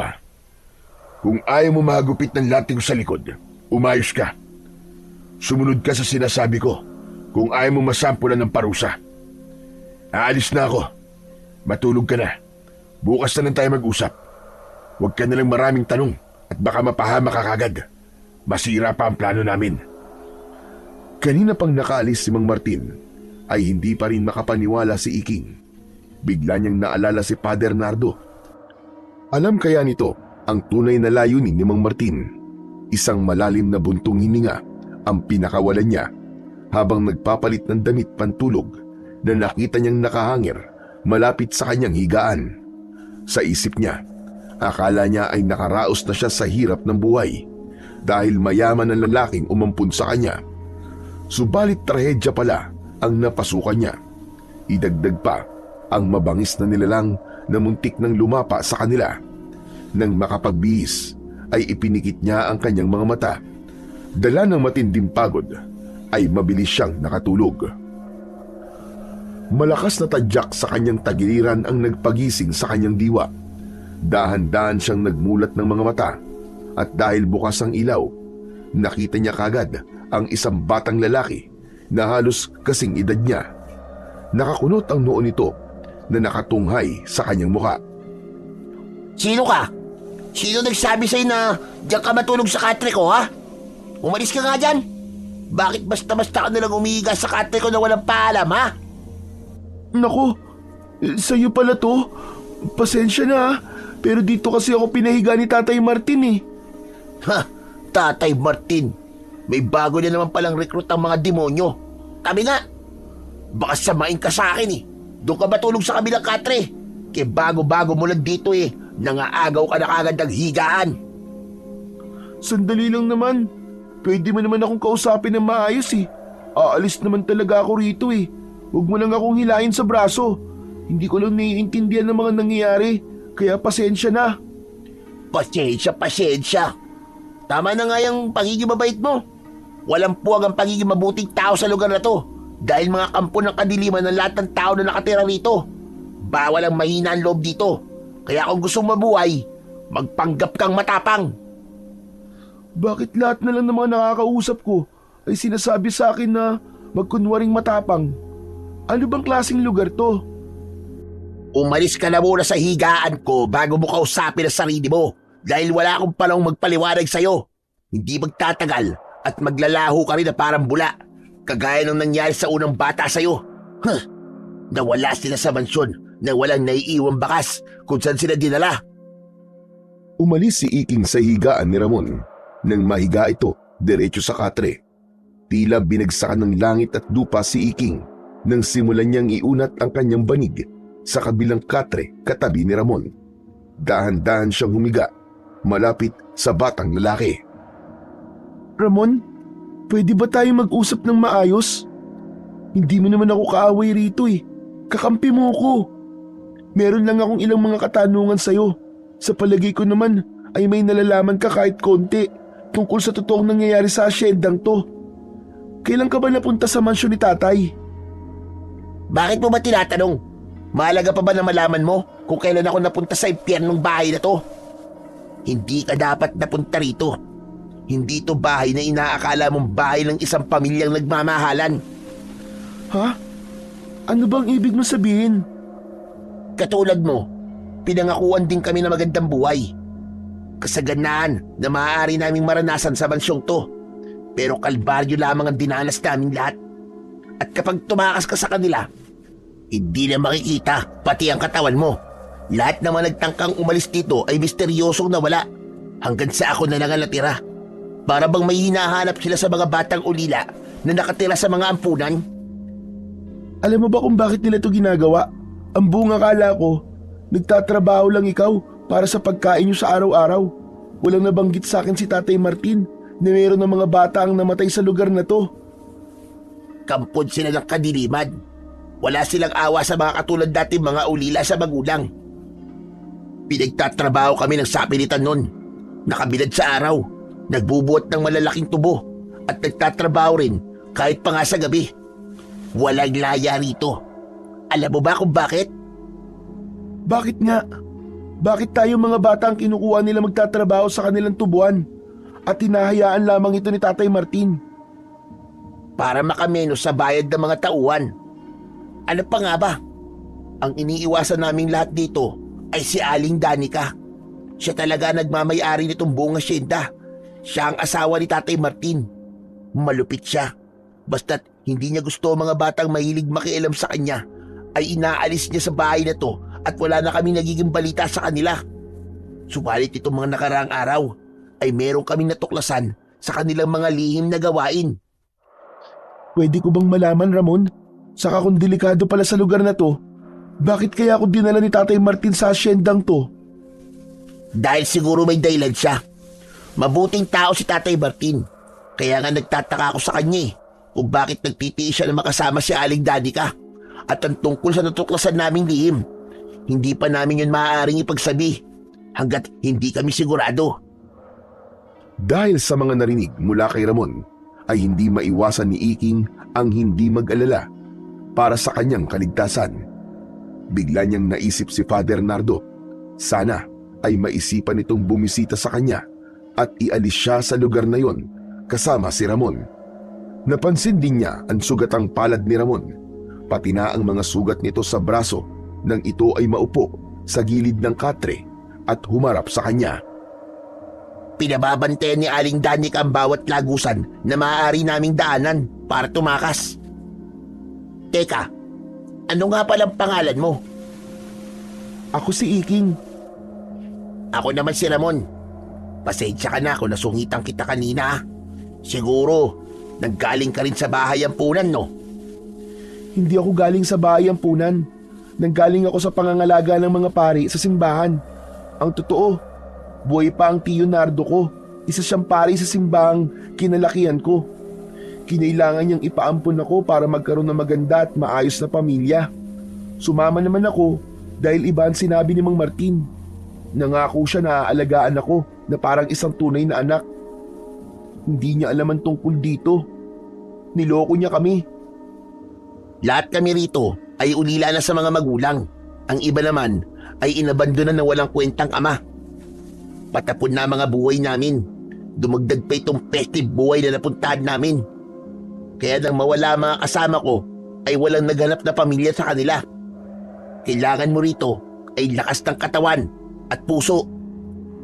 Kung ayaw mo mahagupit ng lating ko sa likod, umayos ka. Sumunod ka sa sinasabi ko kung ayaw mo masampulan ng parusa. Aalis na ako. Matulog ka na. Bukas na lang tayo mag-usap. Huwag ka na lang maraming tanong at baka mapahama ka kagad. Masira pa ang plano namin. Kanina pang nakaalis si Mang Martin ay hindi pa rin makapaniwala si Iking. Bigla niyang naalala si Padre Nardo. Alam kaya nito ang tunay na layunin ni Mang Martin. Isang malalim na buntong hininga ang pinakawalan niya habang nagpapalit ng damit pantulog na nakita niyang nakahangir malapit sa kanyang higaan. Sa isip niya, akala niya ay nakaraos na siya sa hirap ng buhay dahil mayaman ang lalaking umampun sa kanya. Subalit trahedya pala ang napasukan niya. Idagdag pa ang mabangis na nilalang na muntik nang lumapa sa kanila. Nang makapagbihis ay ipinikit niya ang kanyang mga mata. Dala ng matinding pagod ay mabilis siyang nakatulog. Malakas na tadyak sa kanyang tagiliran ang nagpagising sa kanyang diwa. Dahan-dahan siyang nagmulat ng mga mata at dahil bukas ang ilaw, nakita niya kagad ang isang batang lalaki na halos kasing edad niya. Nakakunot ang noo nito na nakatunghay sa kanyang muka. Sino ka? Sino nagsabi sa'yo na diyan ka matulog sa katre ko, ha? Umalis ka nga dyan. Bakit basta-basta ka nalang umihiga sa katre ko na walang paalam, ha? Naku, sa'yo pala to. Pasensya na ha. Pero dito kasi ako pinahiga ni Tatay Martin eh. Ha? Tatay Martin. May bago na naman palang recruit ang mga demonyo. Tabi nga. Baka samain ka sa akin eh. Doon ka matulog sa kabilang katre. Kaya bago-bago mo lang dito eh. Nangaagaw ka na kagad ng higaan. Sandali lang naman. Pwede mo naman akong kausapin ng maayos eh. Aalis naman talaga ako rito eh. Huwag mo lang akong hilahin sa braso. Hindi ko lang naiintindihan ng mga nangyayari. Kaya pasensya na. Pasensya. Tama na nga yung pagiging mabait mo. Walang puwag ang pagiging mabuting tao sa lugar na to. Dahil mga kampo ng kadiliman ng lahat ng tao na nakatira rito. Bawal ang mahina ang loob dito. Kaya kung gusto mabuhay, magpanggap kang matapang. Bakit lahat na lang ng mga nakakausap ko ay sinasabi sa akin na magkunwaring matapang? Ano bang klaseng lugar to? Umalis ka na muna sa higaan ko bago mo kausapin ang sarili mo. Dahil wala akong panahong magpaliwanag sa'yo. Hindi magtatagal at maglalaho ka rin na parang bula. Kagaya ng nangyari sa unang bata sa'yo. Nawala sila sa mansyon na walang naiiwang bakas kung saan sila dinala. Umalis si Iking sa higaan ni Ramon. Nang mahiga ito, diretso sa katre. Tila binagsakan ng langit at lupa si Iking nang simulan niyang iunat ang kanyang banig sa kabilang katre katabi ni Ramon. Dahan-dahan siyang humiga, malapit sa batang lalaki. Ramon, pwede ba tayo mag-usap ng maayos? Hindi mo naman ako kaaway rito eh. Kakampi mo ko. Meron lang akong ilang mga katanungan sa'yo. Sa palagay ko naman ay may nalalaman ka kahit konti tungkol sa totoong nangyayari sa asyendang to. Kailan ka ba napunta sa mansyon ni tatay? Bakit mo ba tinatanong? Mahalaga pa ba na malaman mo kung kailan ako napunta sa impyernong bahay na to? Hindi ka dapat napunta rito. Hindi to bahay na inaakala mong bahay ng isang pamilyang nagmamahalan. Ha? Ano bang ibig mo sabihin? Katulad mo, pinangakuan din kami na magandang buhay. Kasaganaan na maaari naming maranasan sa mansyong to. Pero kalbaryo lamang ang dinanas naming lahat. At kapag tumakas ka sa kanila, hindi na makikita pati ang katawan mo. Lahat naman nagtangkang umalis dito ay misteryosong nawala. Hanggang sa ako na lang ang natira. Para bang may hinahanap sila sa mga batang ulila na nakatira sa mga ampunan? Alam mo ba kung bakit nila to ginagawa? Ang buong akala ko, nagtatrabaho lang ikaw para sa pagkain nyo sa araw-araw. Walang nabanggit sa akin si Tatay Martin na mayroon ng mga bata ang namatay sa lugar na to. Kampod sila ng kadiliman. Wala silang awa sa mga katulad dating mga ulila sa magulang. Pinagtatrabaho kami ng sapilitan nun. Nakabilad sa araw. Nagbubuhat ng malalaking tubo. At nagtatrabaho rin kahit pa nga sa gabi. Walang laya rito. Alam mo ba kung bakit? Bakit nga? Bakit tayo mga bata ang kinukuha nila magtatrabaho sa kanilang tubuan? At hinahayaan lamang ito ni Tatay Martin? Para makamenos sa bayad ng mga tauhan. Ano pa nga ba? Ang iniiwasan naming lahat dito ay si Aling Danica. Siya talaga nagmamay-ari nitong buong asyenda. Siya ang asawa ni Tatay Martin. Malupit siya. Basta't hindi niya gusto mga batang mahilig makialam sa kanya, ay inaalis niya sa bahay na to at wala na kaming nagiging balita sa kanila. Subalit itong mga nakaraang araw ay meron kaming natuklasan sa kanilang mga lihim na gawain. Pwede ko bang malaman, Ramon? Saka kung delikado pala sa lugar na to, bakit kaya ako dinala ni Tatay Martin sa asyendang to? Dahil siguro may dahilan siya. Mabuting tao si Tatay Martin. Kaya nga nagtataka ako sa kanya kung bakit nagtitiis siya na makasama si Aling Danica. At ang tungkol sa natuklasan naming lihim, hindi pa namin yun maaaring ipagsabi hanggat hindi kami sigurado. Dahil sa mga narinig mula kay Ramon, ay hindi maiwasan ni Iking ang hindi mag-alala para sa kanyang kaligtasan. Bigla niyang naisip si Father Nardo. Sana ay maisipan nitong bumisita sa kanya at ialis siya sa lugar na yon kasama si Ramon. Napansin din niya ang sugatang palad ni Ramon, pati na ang mga sugat nito sa braso nang ito ay maupo sa gilid ng katre at humarap sa kanya. Pinababantayan ni Aling Danica ang bawat lagusan na maaari naming daanan para tumakas. Teka, ano nga palang pangalan mo? Ako si Iking. Ako naman si Ramon. Pasensya ka na kung nasungitan kita kanina. Siguro, nanggaling ka rin sa bahay ampunan, no? Hindi ako galing sa bahay ampunan. Nanggaling ako sa pangangalaga ng mga pari sa simbahan. Ang totoo, buhay pa ang Tiyo Nardo ko. Isa siyang pari sa simbahang kinalakihan ko. Kinailangan niyang ipaampun ako para magkaroon ng maganda at maayos na pamilya. Sumama naman ako dahil iba ang sinabi ni Mang Martin. Nangako siya na aalagaan ako na parang isang tunay na anak. Hindi niya alam ang tungkol dito. Niloko niya kami. Lahat kami rito ay ulila na sa mga magulang. Ang iba naman ay inabandonan na walang kwentang ama. Patapon na mga buhay namin. Dumagdag pa itong festive buhay na napuntahan namin. Kaya nang mawala mga kasama ko, ay walang naghanap na pamilya sa kanila. Kailangan mo rito ay lakas ng katawan at puso.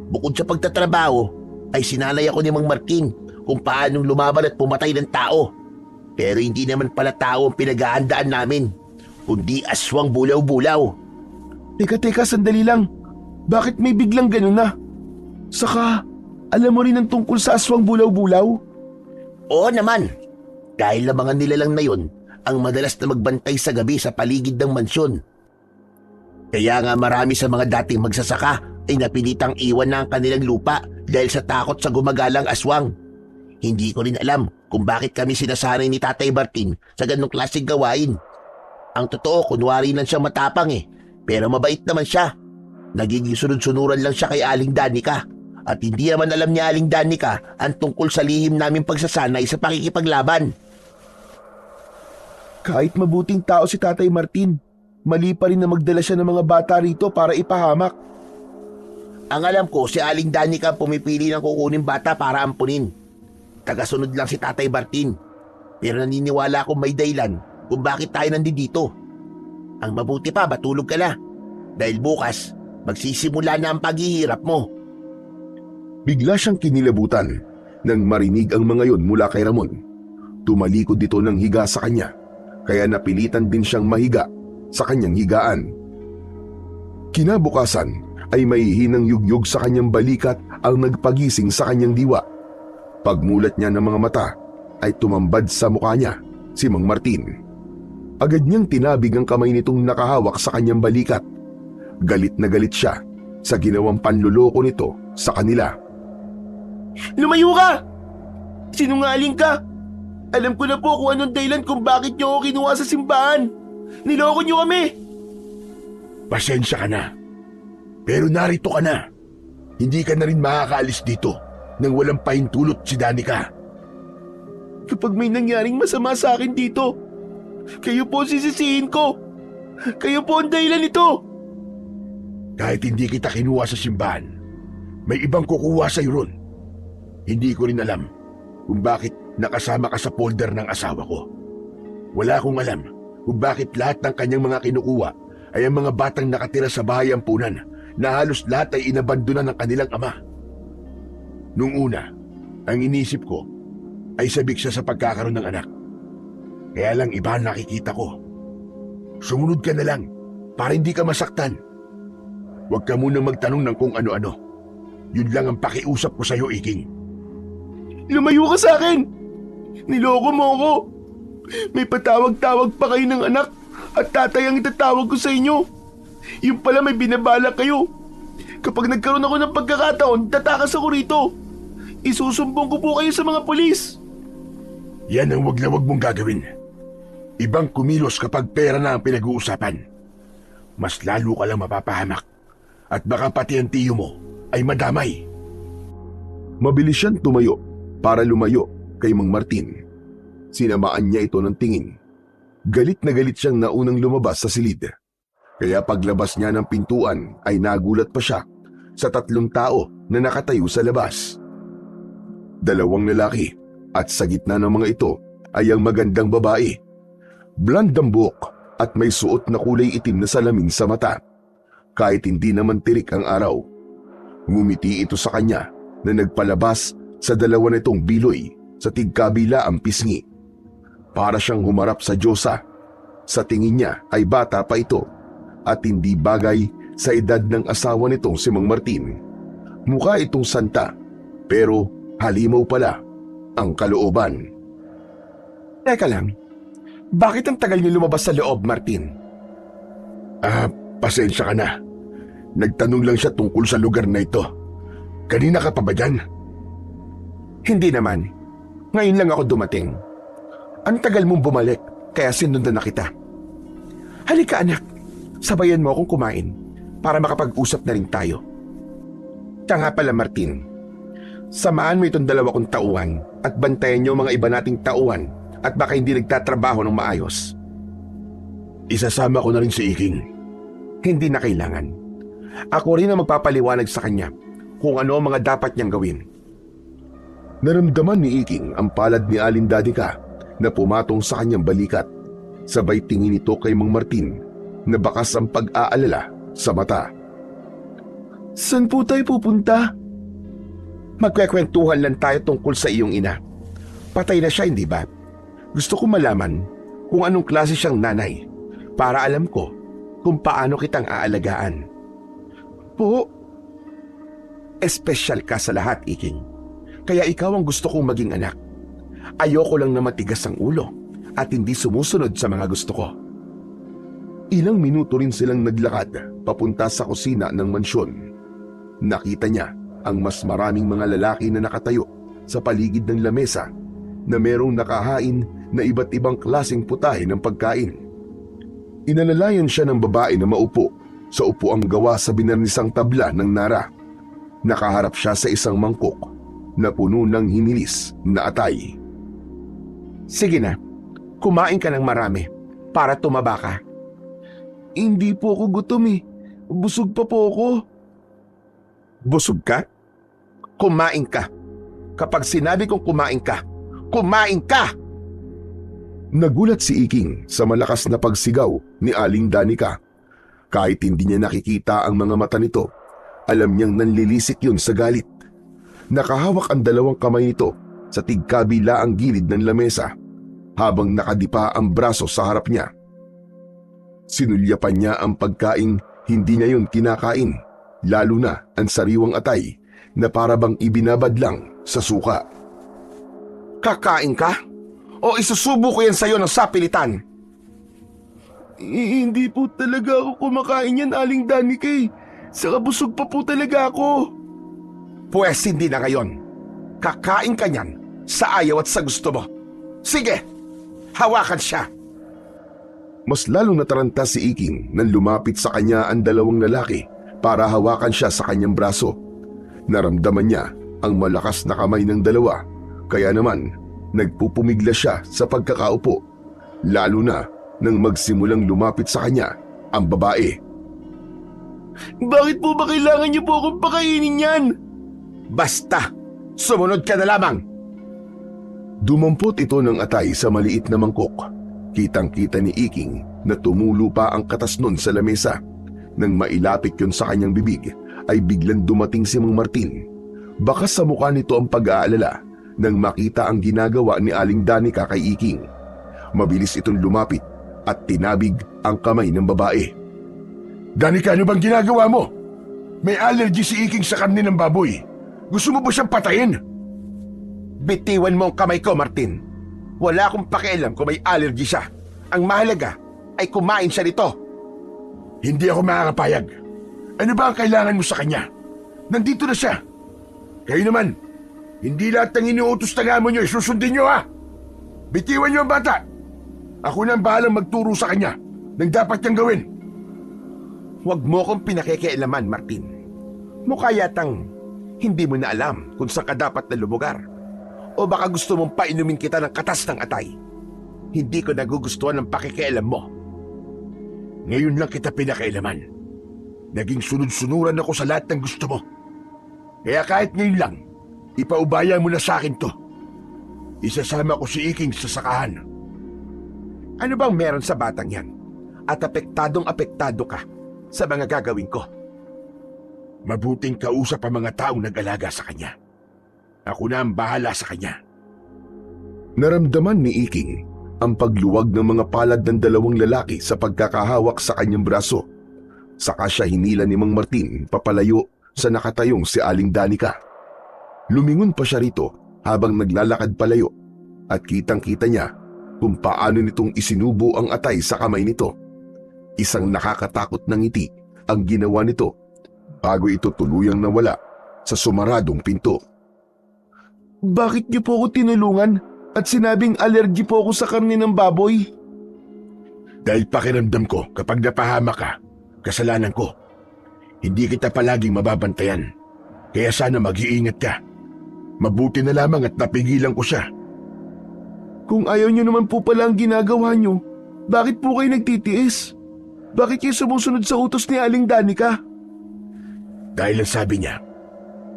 Bukod sa pagtatrabaho, ay sinalay ako ni Mang Martin kung paanong lumaban at pumatay ng tao. Pero hindi naman pala tao ang pinaghahandaan namin, kundi aswang bulaw-bulaw. Teka, sandali lang. Bakit may biglang ganun na? Saka, alam mo rin ang tungkol sa aswang bulaw-bulaw? Oo naman, dahil ang mga nilalang na yun ang madalas na magbantay sa gabi sa paligid ng mansyon. Kaya nga marami sa mga dating magsasaka ay napilitang iwan na ang kanilang lupa dahil sa takot sa gumagalang aswang. Hindi ko rin alam kung bakit kami sinasanay ni Tatay Martin sa ganong klaseng gawain. Ang totoo, kunwari lang siyang matapang pero mabait naman siya. Nagiging sunod-sunuran lang siya kay Aling Danica at hindi naman alam ni Aling Danica ang tungkol sa lihim naming pagsasanay sa pakikipaglaban. Kahit mabuting tao si Tatay Martin, mali pa rin na magdala siya ng mga bata rito para ipahamak. Ang alam ko, si Aling Danica ang pumipili ng kukunin bata para ampunin. Tagasunod lang si Tatay Martin. Pero naniniwala akong may dahilan kung bakit tayo nandito. Ang mabuti pa, matulog ka na. Dahil bukas, magsisimula na ang paghihirap mo. Bigla siyang kinilabutan nang marinig ang mga yon mula kay Ramon. Tumalikod dito ng higa sa kanya, kaya napilitan din siyang mahiga sa kanyang higaan. Kinabukasan ay may hinang yugyug sa kanyang balikat ang nagpagising sa kanyang diwa. Pagmulat niya ng mga mata ay tumambad sa mukha niya si Mang Martin. Agad niyang tinabig ang kamay nitong nakahawak sa kanyang balikat. Galit na galit siya sa ginawang panluloko nito sa kanila. Lumayo ka! Sinungaling ka! Alam ko na po kung anong dahilan kung bakit niyo ako kinuha sa simbahan. Niloko niyo kami! Pasensya ka na. Pero narito ka na. Hindi ka na rin makakaalis dito nang walang pahintulot si Danica. Kapag may nangyaring masama sa akin dito, kayo po sisisihin ko. Kayo po ang dahilan nito. Kahit hindi kita kinuha sa simbahan, may ibang kukuha sa'yo ron. Hindi ko rin alam kung bakit nakasama ka sa folder ng asawa ko. Wala akong alam kung bakit lahat ng kanyang mga kinukuha ay ang mga batang nakatira sa bahay ampunan na halos lahat ay inabandonan ng kanilang ama. Nung una, ang inisip ko ay sabik siya sa pagkakaroon ng anak. Kaya lang iba ang nakikita ko. Sumunod ka na lang para hindi ka masaktan. Huwag ka munang magtanong ng kung ano-ano. Yun lang ang pakiusap ko sa'yo, Iking. Lumayo ka sa akin! Niloko mo ako! May patawag-tawag pa kayo ng anak at tatay ang itatawag ko sa inyo. Yung pala may binabalak kayo. Kapag nagkaroon ako ng pagkakataon, tatakas ako rito. Isusumbong ko po kayo sa mga pulis. Yan ang wag na wag mong gagawin. Ibang kumilos kapag pera na ang pinag-uusapan. Mas lalo ka lang mapapahamak. At baka pati ang tiyo mo ay madamay. Mabilis siyang tumayo para lumayo kay Mang Martin. Sinamaan niya ito ng tingin. Galit na galit siyang naunang lumabas sa silid. Kaya paglabas niya ng pintuan ay nagulat pa siya sa 3 tao na nakatayo sa labas. 2 lalaki at sa gitna ng mga ito ay ang magandang babae. Blonde ang buhok at may suot na kulay itim na salamin sa mata. Kahit hindi naman tirik ang araw, ngumiti ito sa kanya na nagpalabas sa dalawa nitong biloy sa tigkabila ang pisngi. Para siyang humarap sa Diyosa. Sa tingin niya ay bata pa ito at hindi bagay sa edad ng asawa nitong si Mang Martin. Mukha itong santa pero halimaw pala ang kalooban. Teka lang, bakit ang tagal niyo lumabas sa loob, Martin? Pasensya ka na. Nagtanong lang siya tungkol sa lugar na ito. Kanina ka pa ba dyan? Hindi naman. Ngayon lang ako dumating. Ang tagal mong bumalik, kaya sinundan na kita. Halika anak, sabayan mo akong kumain para makapag-usap na rin tayo. Siya nga pala Martin, samaan mo itong dalawa kong tauhan at bantayan niyo mga iba nating tauhan at baka hindi nagtatrabaho ng maayos. Isasama ko na rin si Iking. Hindi na kailangan. Ako rin ang magpapaliwanag sa kanya kung ano ang mga dapat niyang gawin. Naramdaman ni Iking ang palad ni Aling Danica na pumatong sa kanyang balikat. Sabay tingin ito kay Mang Martin na bakas ang pag-aalala sa mata. Saan po tayo pupunta? Magkwekwentuhan lang tayo tungkol sa iyong ina. Patay na siya, hindi ba? Gusto ko malaman kung anong klase siyang nanay para alam ko kung paano kitang aalagaan. Po, Espesyal ka sa lahat, Iking. Kaya ikaw ang gusto kong maging anak. Ayoko lang na matigas ang ulo at hindi sumusunod sa mga gusto ko. Ilang minuto rin silang naglakad papunta sa kusina ng mansyon. Nakita niya ang mas maraming mga lalaki na nakatayo sa paligid ng lamesa na merong nakahain na iba't ibang klaseng putahe ng pagkain. Inalalayan siya ng babae na maupo sa upuang gawa sa binarnisang tabla ng nara. Nakaharap siya sa isang mangkok na puno ng hinilis na atay. Sige na, kumain ka ng marami para tumaba ka. hindi po ako gutom eh. Busog pa po ako. Busog ka? Kumain ka. Kapag sinabi kong kumain ka, kumain ka! Nagulat si Iking sa malakas na pagsigaw ni Aling Danica. Kahit hindi niya nakikita ang mga mata nito, alam niyang nanlilisik yun sa galit. Nakahawak ang dalawang kamay nito sa tigkabila ang gilid ng lamesa habang nakadipa ang braso sa harap niya. Sinulyapan niya ang pagkain hindi niya yun kinakain, lalo na ang sariwang atay na parabang ibinabad lang sa suka. Kakain ka? O isusubo ko yan sa'yo ng sapilitan? Hindi po talaga ako kumakain yan, Aling Danica eh. Saka busog pa po talaga ako. Pwes hindi na ngayon. Kakain ka niyan sa ayaw at sa gusto mo. Sige, hawakan siya. Mas lalong nataranta si Iking nang lumapit sa kanya ang dalawang lalaki para hawakan siya sa kanyang braso. Naramdaman niya ang malakas na kamay ng dalawa, kaya naman nagpupumigla siya sa pagkakaupo, lalo na nang magsimulang lumapit sa kanya ang babae. Bakit po ba kailangan niyo po akong pakainin yan? Basta, sumunod ka na lamang. Dumampot ito ng atay sa maliit na mangkok. Kitang-kita ni Iking na tumulo pa ang katas nun sa lamesa. Nang mailapit yun sa kanyang bibig, ay biglang dumating si Mang Martin. Baka sa mukha nito ang pag-aalala nang makita ang ginagawa ni Aling Danica kay Iking. Mabilis itong lumapit at tinabig ang kamay ng babae. Danica, ano bang ginagawa mo? May allergy si Iking sa karne ng baboy. Gusto mo ba siyang patayin? Bitiwan mo ang kamay ko, Martin. Wala akong pakialam kung may allergy siya. Ang mahalaga ay kumain siya nito. Hindi ako makakapayag. Ano ba ang kailangan mo sa kanya? Nandito na siya. Kayo naman, hindi lahat ng inuutos na nga mo nyo, susundin nyo ha! Bitiwan nyo ang bata! Ako na ang bahalang magturo sa kanya ng dapat niyang gawin. Huwag mo akong pinakikialaman, Martin. Mukha yatang hindi mo na alam kung saan ka dapat na lumugar. O baka gusto mong painumin kita ng katas ng atay. Hindi ko nagugustuhan ng pakikialam mo. Ngayon lang kita pinakailaman. Naging sunod-sunuran ako sa lahat ng gusto mo. Kaya kahit ngayon lang, ipaubaya mo na sa akin to. Isasama ko si Iking sa sakahan. Ano bang meron sa batang yan? at apektadong-apektado ka sa mga gagawin ko. Mabuting kausap ang mga taong nag-alaga sa kanya. Ako na ang bahala sa kanya. Naramdaman ni Iking ang pagluwag ng mga palad ng dalawang lalaki sa pagkakahawak sa kanyang braso. Saka siya hinila ni Mang Martin papalayo sa nakatayong si Aling Danica. Lumingon pa siya rito habang naglalakad palayo at kitang-kita niya kung paano nitong isinubo ang atay sa kamay nito. Isang nakakatakot na ngiti ang ginawa nito bago ito tuluyang nawala sa sumaradong pinto. Bakit niyo po ako tinulungan at sinabing allergy po ako sa karne ng baboy? Dahil pakiramdam ko kapag napahama ka, kasalanan ko. Hindi kita palaging mababantayan. Kaya sana mag-iingat ka. Mabuti na lamang at napigilan ko siya. Kung ayaw niyo naman po pala ang ginagawa niyo, bakit po kayo nagtitiis? Bakit kayo sumusunod sa utos ni Aling Danica? Dahil ang sabi niya,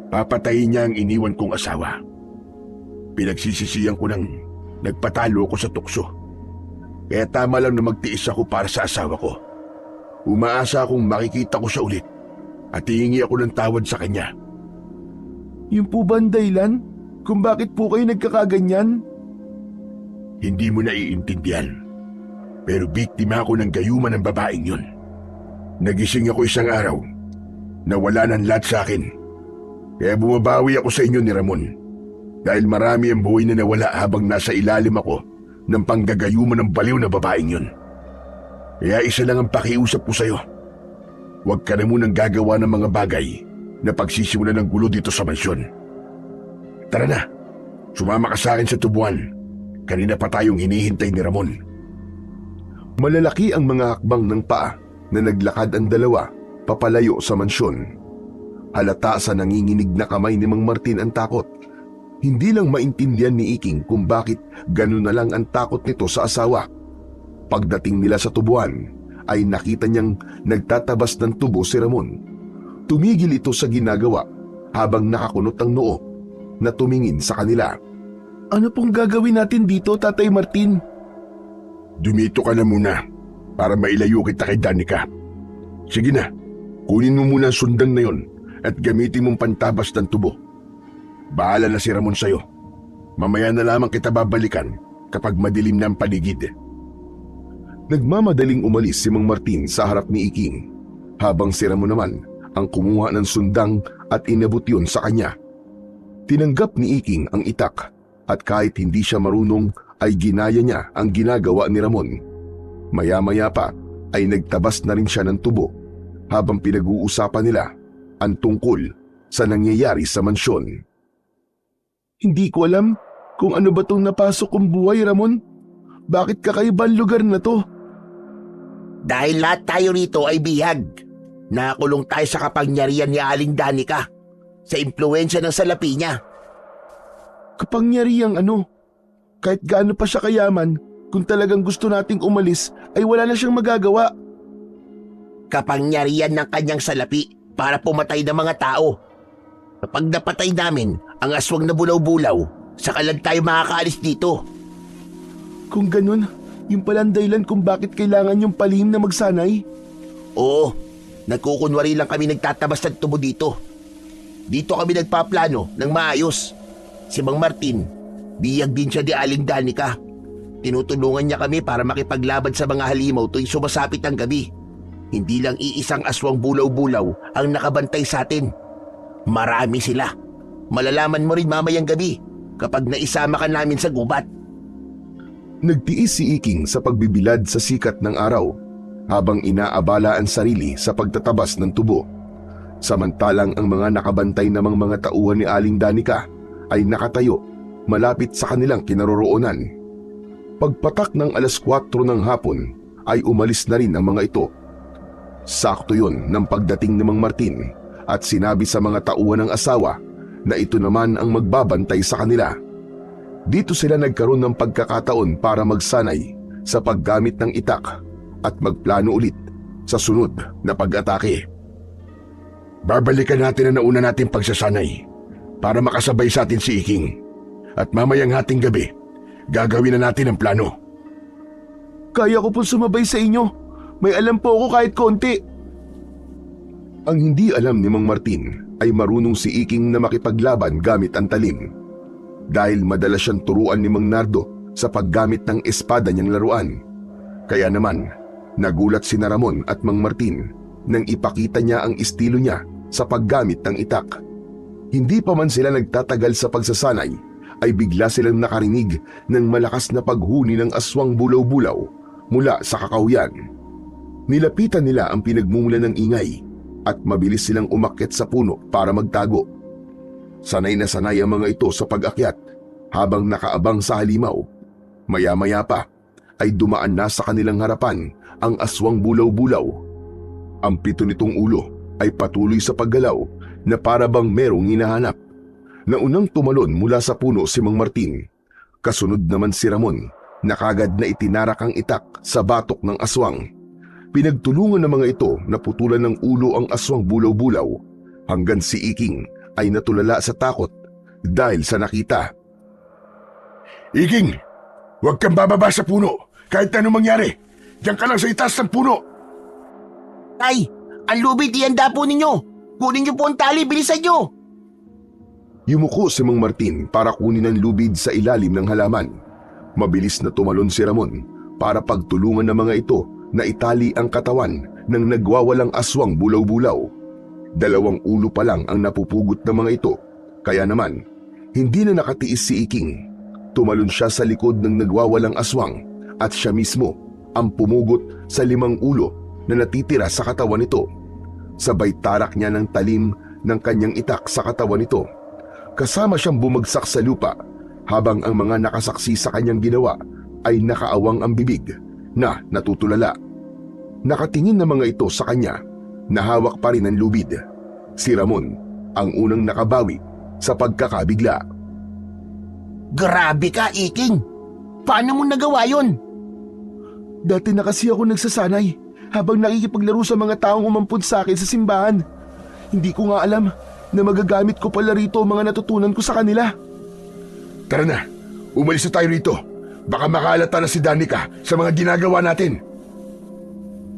papatayin niya ang iniwan kong asawa. Pinagsisisihan ko nang nagpatalo ako sa tukso. Kaya tama lang na magtiis ako para sa asawa ko. Umaasa akong makikita ko siya ulit at hihingi ako ng tawad sa kanya. Yung po ba ang dahilan kung bakit po kayo nagkakaganyan? Hindi mo naiintindihan. Pero biktima ako ng gayuman ng babaeng yun. Nagising ako isang araw. Nawala ng lahat sa akin. Kaya bumabawi ako sa inyo ni Ramon. Dahil marami ang buhay na nawala habang nasa ilalim ako ng panggagayuman ng baliw na babaeng yun. Kaya isa lang ang pakiusap ko sa'yo. Huwag ka na munang gagawa ng mga bagay na pagsisimulan ng gulo dito sa mansyon. Tara na, sumama ka sa akin sa tubuan. Kanina pa tayong hinihintay ni Ramon. Malalaki ang mga hakbang ng paa na naglakad ang dalawa papalayo sa mansyon. Halata sa nanginginig na kamay ni Mang Martin ang takot. Hindi lang maintindihan ni Iking kung bakit ganun na lang ang takot nito sa asawa. Pagdating nila sa tubuan, ay nakita niyang nagtatabas ng tubo si Ramon. Tumigil ito sa ginagawa habang nakakunot ang noo na tumingin sa kanila. Ano pong gagawin natin dito, Tatay Martin? Dumito ka na muna para mailayo kita kay Danica. Sige na, kunin mo muna ang sundang na yon at gamitin mong pantabas ng tubo. Bahala na si Ramon sa'yo. Mamaya na lamang kita babalikan kapag madilim na ang paligid. Nagmamadaling umalis si Mang Martin sa harap ni Iking, habang si Ramon naman ang kumuha ng sundang at inabot yun sa kanya. Tinanggap ni Iking ang itak at kahit hindi siya marunong ay ginaya niya ang ginagawa ni Ramon. Maya-maya pa ay nagtabas na rin siya ng tubo habang pinag-uusapan nila ang tungkol sa nangyayari sa mansyon. Hindi ko alam kung ano ba itong napasok kong buhay, Ramon. Bakit kakaiba ang lugar na to? Dahil lahat tayo rito ay bihag. Nakakulong tayo sa kapangyarihan ni Aling Danica sa impluwensya ng salapi niya. Kapangyarihang ano? Kahit gaano pa siya kayaman, kung talagang gusto nating umalis, ay wala na siyang magagawa. Kapangyarihan ng kanyang salapi para pumatay ng mga tao. Kapag napatay namin ang aswang na bulaw-bulaw, saka lang tayo makakaalis dito. Kung ganun, yung palang dahilan kung bakit kailangan yung palihim na magsanay? Oo, nagkukunwari lang kami nagtatabas ng tubo dito. Dito kami nagpaplano ng maayos. Si Mang Martin, biyag din siya di Aling Danica. Tinutulungan niya kami para makipaglaban sa mga halimaw tuwing sumasapit ang gabi. Hindi lang iisang aswang bulaw-bulaw ang nakabantay sa atin. Marami sila. Malalaman mo rin mamayang gabi kapag naisama ka namin sa gubat. Nagtiis si Iking sa pagbibilad sa sikat ng araw habang inaabala ang sarili sa pagtatabas ng tubo. Samantalang ang mga nakabantay namang mga tauhan ni Aling Danica ay nakatayo malapit sa kanilang kinaroroonan. Pagpatak ng 4:00 ng hapon ay umalis na rin ang mga ito. Sakto yun ng pagdating ni Mang Martin at sinabi sa mga tauhan ng asawa na ito naman ang magbabantay sa kanila. Dito sila nagkaroon ng pagkakataon para magsanay sa paggamit ng itak at magplano ulit sa sunod na pag-atake. Babalikan natin ang nauna nating pagsasanay para makasabay sa atin si Iking. At mamayang hating gabi, gagawin na natin ang plano. Kaya ko po sumabay sa inyo. May alam po ako kahit konti. Ang hindi alam ni Mang Martin ay marunong si Iking na makipaglaban gamit ang talim. Dahil madalas siyang turuan ni Mang Nardo sa paggamit ng espada niyang laruan. Kaya naman, nagulat si Ramon at Mang Martin nang ipakita niya ang estilo niya sa paggamit ng itak. Hindi pa man sila nagtatagal sa pagsasanay, ay bigla silang nakarinig ng malakas na paghuni ng aswang bulaw-bulaw mula sa kakawyan. Nilapitan nila ang pinagmumulan ng ingay at mabilis silang umakyat sa puno para magtago. Sanay na sanay ang mga ito sa pag-akyat habang nakaabang sa halimaw. Maya-maya pa ay dumaan na sa kanilang harapan ang aswang bulaw-bulaw. Ang pito nitong ulo ay patuloy sa paggalaw na para bang merong hinahanap. Naunang tumalon mula sa puno si Mang Martin. Kasunod naman si Ramon na kagad na itinarak ang itak sa batok ng aswang. Pinagtulungan ng mga ito na putulan ng ulo ang aswang bulaw-bulaw hanggang si Iking ay natulala sa takot dahil sa nakita. Iking, huwag kang bababa sa puno kahit anong mangyari. Diyan ka lang sa itaas ng puno. Tay, ang lubid ihanda po ninyo. Kunin niyo po ang tali, bilisan niyo. Yumuko si Mang Martin para kunin ang lubid sa ilalim ng halaman. Mabilis na tumalon si Ramon para pagtulungan ng mga ito na itali ang katawan ng nagwawalang aswang bulaw-bulaw. 2 ulo pa lang ang napupugot ng mga ito, kaya naman hindi na nakatiis si Iking. Tumalon siya sa likod ng nagwawalang aswang at siya mismo ang pumugot sa 5 ulo na natitira sa katawan nito. Sabay tarak niya ng talim ng kanyang itak sa katawan nito. Kasama siyang bumagsak sa lupa habang ang mga nakasaksi sa kanyang ginawa ay nakaawang ang bibig na natutulala. Nakatingin na mga ito sa kanya na hawak pa rin ang lubid. Si Ramon ang unang nakabawi sa pagkakabigla. Grabe ka, Iking. Paano mo nagawa yon? Dati na kasi ako nagsasanay habang nakikipaglaro sa mga taong umampun sa akin sa simbahan. Hindi ko nga alam na magagamit ko pala rito ang mga natutunan ko sa kanila. Tara na, umalis na tayo rito. Baka makaalata na si Danica sa mga ginagawa natin.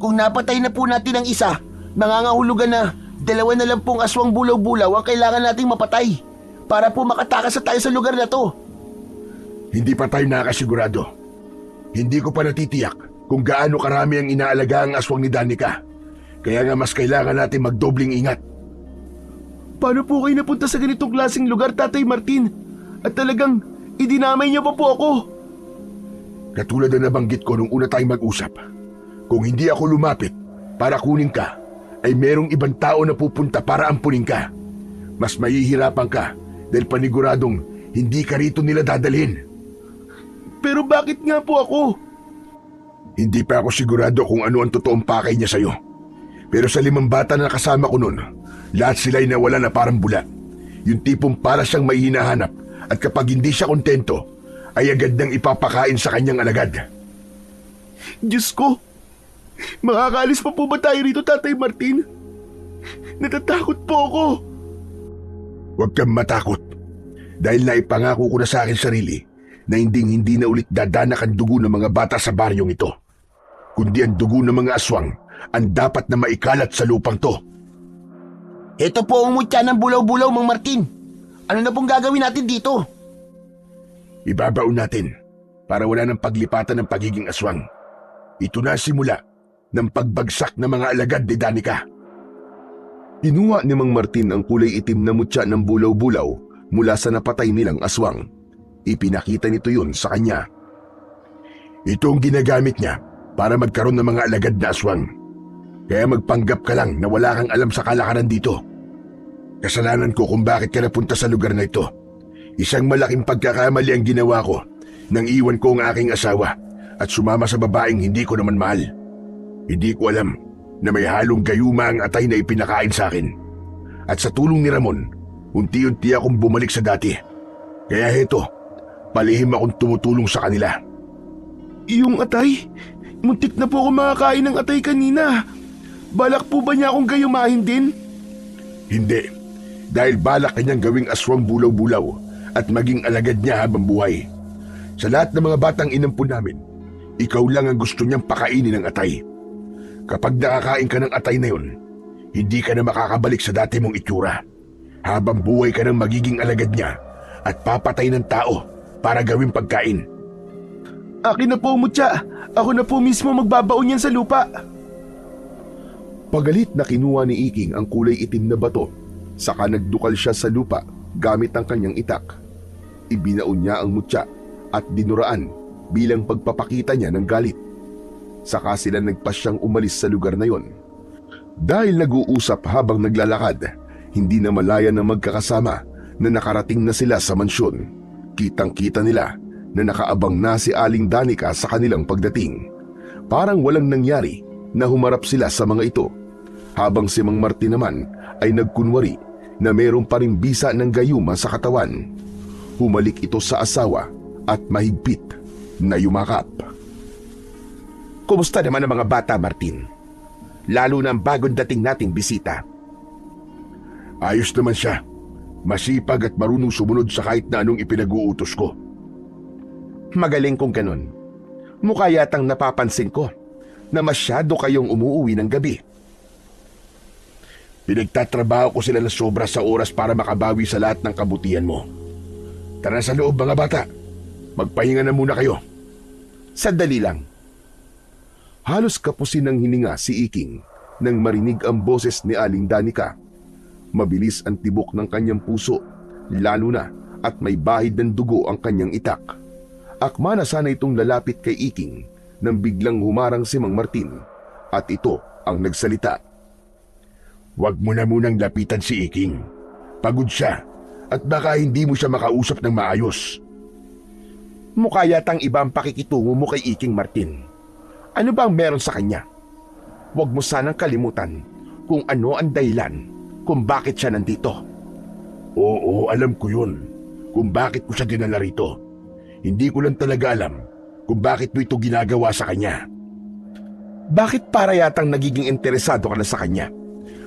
Kung napatay na po natin ang isa, nangangahulugan na 2 na lang pong aswang bulaw-bulaw ang kailangan nating mapatay para po makatakas na tayo sa lugar na to. Hindi pa tayo nakasigurado. Hindi ko pa natitiyak kung gaano karami ang inaalaga ang aswang ni Danica. Kaya nga mas kailangan natin magdobling ingat. Paano po kayo napunta sa ganitong klaseng lugar, Tatay Martin? At talagang idinamay niyo pa po ako. Katulad na nabanggit ko nung una tayong mag-usap, kung hindi ako lumapit para kunin ka, ay merong ibang tao na pupunta para ampunin ka. Mas mahihirapan ka dahil paniguradong hindi ka rito nila dadalhin. Pero bakit nga po ako? Hindi pa ako sigurado kung ano ang totoong pakay niya sa'yo. Pero sa 5 bata na kasama ko noon, lahat sila'y nawala na parang bula. Yung tipong para siyang may hinahanap at kapag hindi siya kontento, ay agad nang ipapakain sa kanyang alagad. Diyos ko! Makakaalis pa po ba tayo rito, Tatay Martin? Natatakot po ako. Huwag kang matakot. Dahil naipangako ko na sa akin sarili na hindi na ulit dadanak ang dugo ng mga bata sa baryong ito. Kundi ang dugo ng mga aswang ang dapat na maikalat sa lupang to. Ito po ang mutya ng bulaw-bulaw, Mang Martin. Ano na pong gagawin natin dito? Ibabaon natin para wala ng paglipatan ng pagiging aswang. Ito na simula ng pagbagsak ng mga alagad ni Danica. Kinuha ni Mang Martin ang kulay itim na mutya ng bulaw-bulaw mula sa napatay nilang aswang. Ipinakita nito yun sa kanya. Ito ang ginagamit niya para magkaroon ng mga alagad na aswang. Kaya magpanggap ka lang na wala kang alam sa kalakaran dito. Kasalanan ko kung bakit ka napunta sa lugar na ito. Isang malaking pagkakamali ang ginawa ko nang iwan ko ang aking asawa at sumama sa babaeng hindi ko naman mahal. Hindi ko alam na may halong gayuma ang atay na ipinakain sa akin. At sa tulong ni Ramon, unti-unti akong bumalik sa dati. Kaya heto, palihim akong tumutulong sa kanila. Yung atay? Muntik na po ako makakain ng atay kanina. Balak po ba niya akong gayumahin din? Hindi, dahil balak kanyang gawing aswang bulaw-bulaw at maging alagad niya habang buhay. Sa lahat ng mga batang inampun namin, ikaw lang ang gusto niyang pakainin ng atay. Kapag nakakain ka ng atay na yun, hindi ka na makakabalik sa dati mong itsura. Habang buhay ka ng magiging alagad niya at papatay ng tao para gawing pagkain. Akin na po, Mutya. Ako na po mismo magbabaon yan sa lupa. Pagalit na kinuha ni Iking ang kulay itim na bato, saka nagdukal siya sa lupa gamit ang kanyang itak. Ibinaon niya ang mutya at dinuraan bilang pagpapakita niya ng galit. Saka sila nagpasyang umalis sa lugar na yon. Dahil nag-uusap habang naglalakad, hindi na malaya na magkakasama na nakarating na sila sa mansyon. Kitang-kita nila na nakaabang na si Aling Danica sa kanilang pagdating. Parang walang nangyari na humarap sila sa mga ito, habang si Mang Martin naman ay nagkunwari na mayroon pa ring bisa ng gayuma sa katawan. Humalik ito sa asawa at mahigpit na yumakap. Kumusta naman ang mga bata, Martin? Lalo na ang bagong dating nating bisita. Ayos naman siya. Masipag at marunong sumunod sa kahit na anong ipinag-uutos ko. Magaling kung ganun. Mukha yatang napapansin ko na masyado kayong umuuwi ng gabi. Pinagtatrabaho ko sila ng sobra sa oras para makabawi sa lahat ng kabutihan mo. Tara sa loob, mga bata. Magpahinga na muna kayo. Sandali lang. Halos kapusin ng hininga si Iking nang marinig ang boses ni Aling Danica. Mabilis ang tibok ng kanyang puso, lalo na at may bahid ng dugo ang kanyang itak. Akma na sana itong lalapit kay Iking nang biglang humarang si Mang Martin at ito ang nagsalita. Huwag mo na munang lapitan si Iking. Pagod siya at baka hindi mo siya makausap ng maayos. Mukha yatang iba ang pakikitungo mo kay Iking, Martin. Ano ba ang meron sa kanya? Huwag mo sanang kalimutan kung ano ang dahilan kung bakit siya nandito. Oo, alam ko yun. Kung bakit ko siya dinala rito. Hindi ko lang talaga alam kung bakit mo ito ginagawa sa kanya. Bakit para yatang nagiging interesado ka na sa kanya?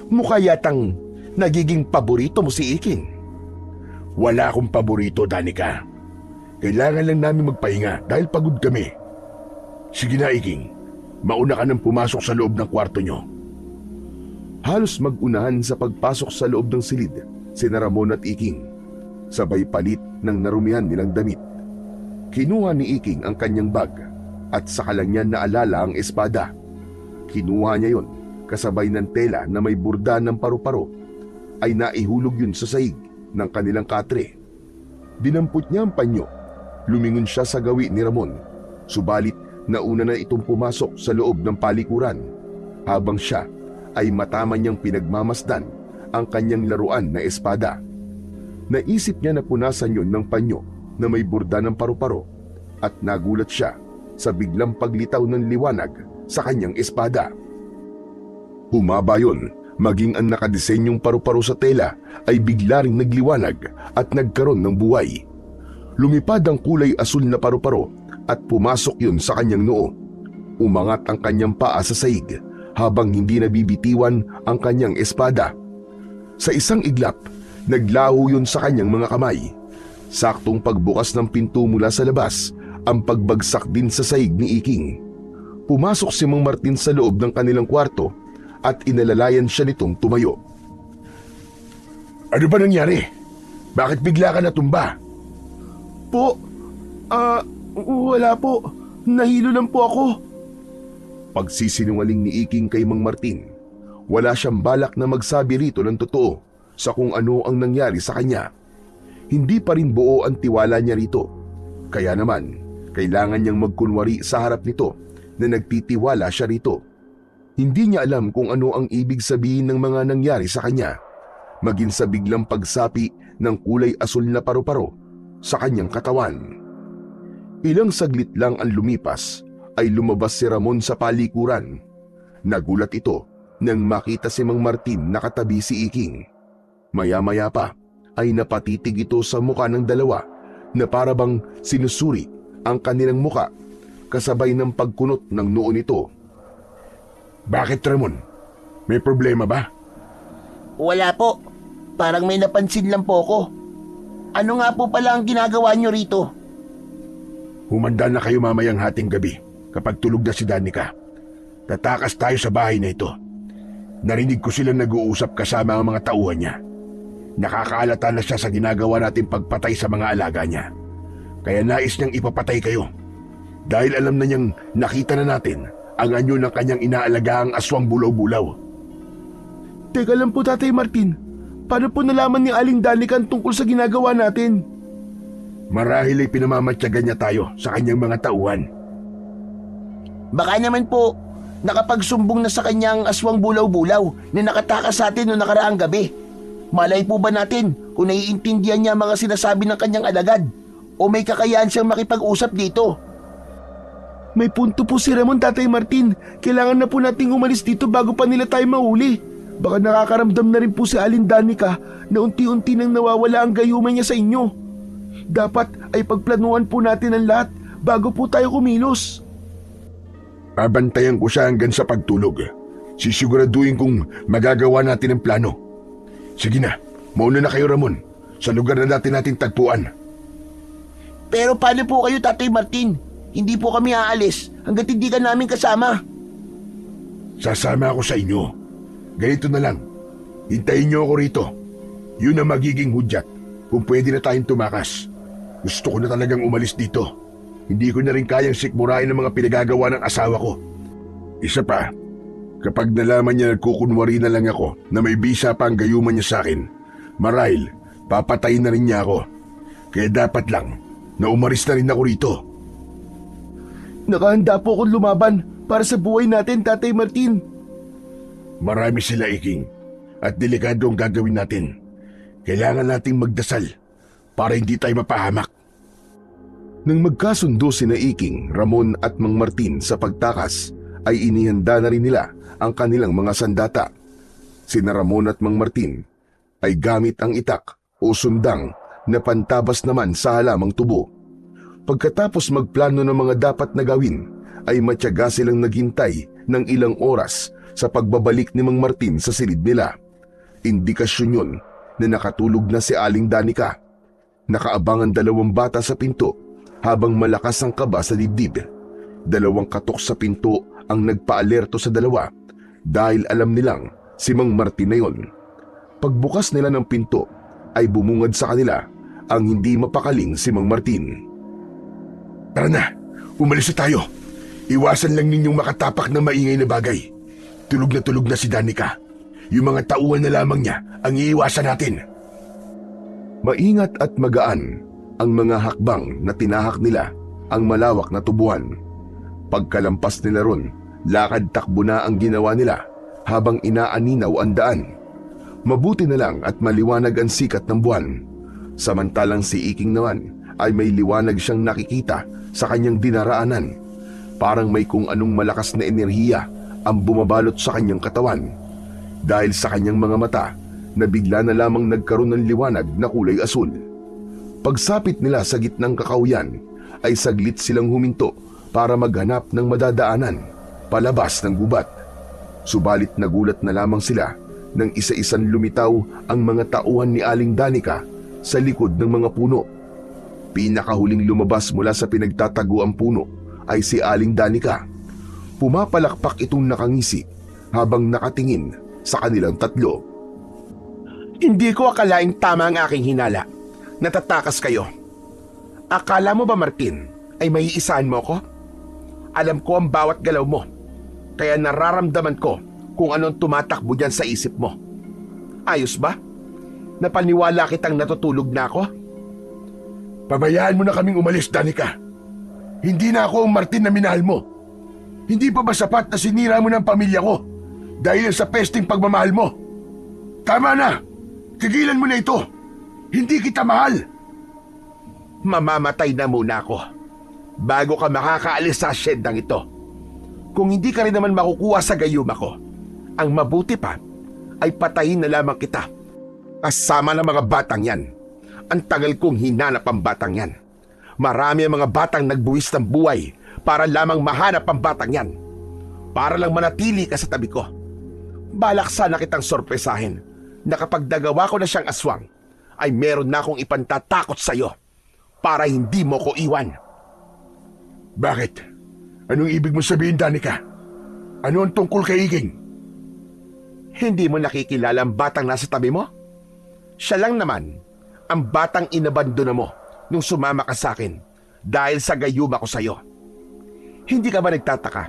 Mukha yatang nagiging paborito mo si Iking. Wala akong paborito, Danica. Kailangan lang namin magpahinga dahil pagod kami. Sige na, Iking. Mauna ka nang pumasok sa loob ng kwarto nyo. Halos mag-unahan sa pagpasok sa loob ng silid sina Ramon at Iking, sabay palit ng narumihan nilang damit. Kinuha ni Iking ang kanyang bag at saka lang niya naalala ang espada. Kinuha niya yon kasabay ng tela na may burda ng paru-paro, ay naihulog yun sa sahig ng kanilang katre. Dinampot niya ang panyo. Lumingon siya sa gawi ni Ramon, subalit nauna na itong pumasok sa loob ng palikuran, habang siya ay matama niyang pinagmamasdan ang kanyang laruan na espada. Naisip niya na punasan yun ng panyo na may burda ng paru-paro at nagulat siya sa biglang paglitaw ng liwanag sa kanyang espada. Humaba yun, maging ang nakadisenyong paru-paro sa tela ay bigla ring nagliwanag at nagkaroon ng buhay. Lumipad ang kulay asul na paru-paro at pumasok yun sa kanyang noo. Umangat ang kanyang paa sa sahig habang hindi nabibitiwan ang kanyang espada. Sa isang iglap, naglaho yun sa kanyang mga kamay. Saktong pagbukas ng pinto mula sa labas, ang pagbagsak din sa sahig ni Iking. Pumasok si Mang Martin sa loob ng kanilang kwarto at inalalayan siya nitong tumayo. Ano ba nangyari? Bakit bigla ka natumba? Wala po. Nahilo lang po ako. Pagsisinungaling ni Iking kay Mang Martin. Wala siyang balak na magsabi rito ng totoo sa kung ano ang nangyari sa kanya. Hindi pa rin buo ang tiwala niya rito. Kaya naman, kailangan niyang magkunwari sa harap nito na nagtitiwala siya rito. Hindi niya alam kung ano ang ibig sabihin ng mga nangyari sa kanya, maging sa biglang pagsapi ng kulay asul na paru-paro sa kanyang katawan. Ilang saglit lang ang lumipas ay lumabas si Ramon sa palikuran. Nagulat ito nang makita si Mang Martin nakatabi si Iking. Maya-maya pa ay napatitig ito sa muka ng dalawa na parabang sinusuri ang kanilang muka kasabay ng pagkunot ng noo nito. Bakit, Ramon? May problema ba? Wala po. Parang may napansin lang po ako. Ano nga po pala ang ginagawa nyo rito? Humanda na kayo mamayang hating gabi kapag tulog na si Danica. Tatakas tayo sa bahay na ito. Narinig ko silang nag-uusap kasama ang mga tauhan niya. Nakakaalata na siya sa ginagawa nating pagpatay sa mga alaga niya. Kaya nais niyang ipapatay kayo. Dahil alam na niyang nakita na natin ang anyo ng kanyang inaalagaang aswang bulaw-bulaw. Teka lang po, Tatay Martin. Paano po nalaman ni Aling Danica tungkol sa ginagawa natin? Marahil ay pinamamatyagan niya tayo sa kanyang mga tauhan. Baka naman po, nakapagsumbong na sa kanyang aswang bulaw-bulaw na nakatakas sa atin noong nakaraang gabi. Malay po ba natin kung naiintindihan niya mga sinasabi ng kanyang alagad o may kakayahan siyang makipag-usap dito? May punto po si Ramon, Tatay Martin. Kailangan na po nating umalis dito bago pa nila tayo mahuli. Baka nakakaramdam na rin po si Aling Danica na unti-unti nang nawawala ang gayuman niya sa inyo. Dapat ay pagplanuhan po natin ang lahat bago po tayo kumilos. Babantayan ko siya hanggang sa pagtulog. Sisiguraduhin kong magagawa natin ang plano. Sige na, mauna na kayo Ramon, sa lugar na dati natin tagpuan. Pero paano po kayo, Tatay Martin? Hindi po kami aalis hanggat hindi ka namin kasama. Sasama ako sa inyo. Ganito na lang, hintayin niyo ako rito. Yun ang magiging hudyat kung pwede na tayong tumakas. Gusto ko na talagang umalis dito. Hindi ko na rin kayang sikmurain ang mga pinagagawa ng asawa ko. Isa pa, kapag nalaman niya nagkukunwari na lang ako na may bisa pa ang gayuman niya sa akin, marahil papatayin na rin niya ako. Kaya dapat lang na umalis na rin ako rito. Nakahanda po akong lumaban para sa buhay natin, Tatay Martin. Marami sila, Iking, at delikado ang gagawin natin. Kailangan nating magdasal para hindi tayo mapahamak. Nang magkasundo sina Iking, Ramon at Mang Martin sa pagtakas, ay inihanda na rin nila ang kanilang mga sandata. Sina Ramon at Mang Martin ay gamit ang itak o sundang na pantabas naman sa halamang tubo. Pagkatapos magplano ng mga dapat na gawin, ay matyaga silang naghintay ng ilang oras sa pagbabalik ni Mang Martin sa silid nila. Indikasyon yun na nakatulog na si Aling Danica. Nakaabang ang dalawang bata sa pinto habang malakas ang kaba sa dibdib. Dalawang katok sa pinto ang nagpaalerto sa dalawa dahil alam nilang si Mang Martin na yun. Pagbukas nila ng pinto ay bumungad sa kanila ang hindi mapakaling si Mang Martin. Tara na, umalis na tayo. Iwasan lang ninyong makatapak na maingay na bagay. Tulog na si Danica. Yung mga tauhan na lamang niya ang iiwasan natin. Maingat at magaan ang mga hakbang na tinahak nila ang malawak na tubuan. Pagkalampas nila ron, lakad-takbo na ang ginawa nila habang inaaninaw ang daan. Mabuti na lang at maliwanag ang sikat ng buwan. Samantalang si Iking naman ay may liwanag siyang nakikita sa kanyang dinaraanan. Parang may kung anong malakas na enerhiya ang bumabalot sa kanyang katawan. Dahil sa kanyang mga mata, na bigla na lamang nagkaroon ng liwanag na kulay asul. Pagsapit nila sa gitnang kakauyan, ay saglit silang huminto para maghanap ng madadaanan palabas ng gubat. Subalit nagulat na lamang sila nang isa-isang lumitaw ang mga tauhan ni Aling Danica sa likod ng mga puno. Pinakahuling lumabas mula sa pinagtataguang puno ay si Aling Danica. Pumapalakpak itong nakangisi habang nakatingin sa kanilang tatlo. Hindi ko akalaing tama ang aking hinala. Natatakas kayo. Akala mo ba, Martin, ay may iisaan mo ko? Alam ko ang bawat galaw mo. Kaya nararamdaman ko kung anong tumatakbo dyan sa isip mo. Ayos ba? Napaniwala kitang natutulog na ako? Pabayaan mo na kaming umalis, Danica. Hindi na ako ang Martin na minahal mo. Hindi pa ba sapat na sinira mo ng pamilya ko dahil sa pesting pagmamahal mo? Tama na! Tigilan mo na ito! Hindi kita mahal! Mamamatay na muna ako bago ka makakaalis sa siyendang ito. Kung hindi ka rin naman makukuha sa gayuma ko, ang mabuti pa ay patayin na lamang kita kasama ng mga batang yan. Ang tagal kong hinanap ang batang yan. Marami ang mga batang nagbuwis ng buhay para lamang mahanap ang batang yan. Para lang manatili ka sa tabi ko. Balak sana kitang sorpresahin na kapag nagawa ko na siyang aswang, ay meron na akong ipantatakot sa'yo para hindi mo ko iwan. Bakit? Anong ibig mo sabihin, Danica? Ano ang tungkol kay Iking? Hindi mo nakikilala ang batang nasa tabi mo? Siya lang naman ang batang inabandona mo nung sumama ka sa akin dahil sa gayuma ko sa'yo. Hindi ka ba nagtataka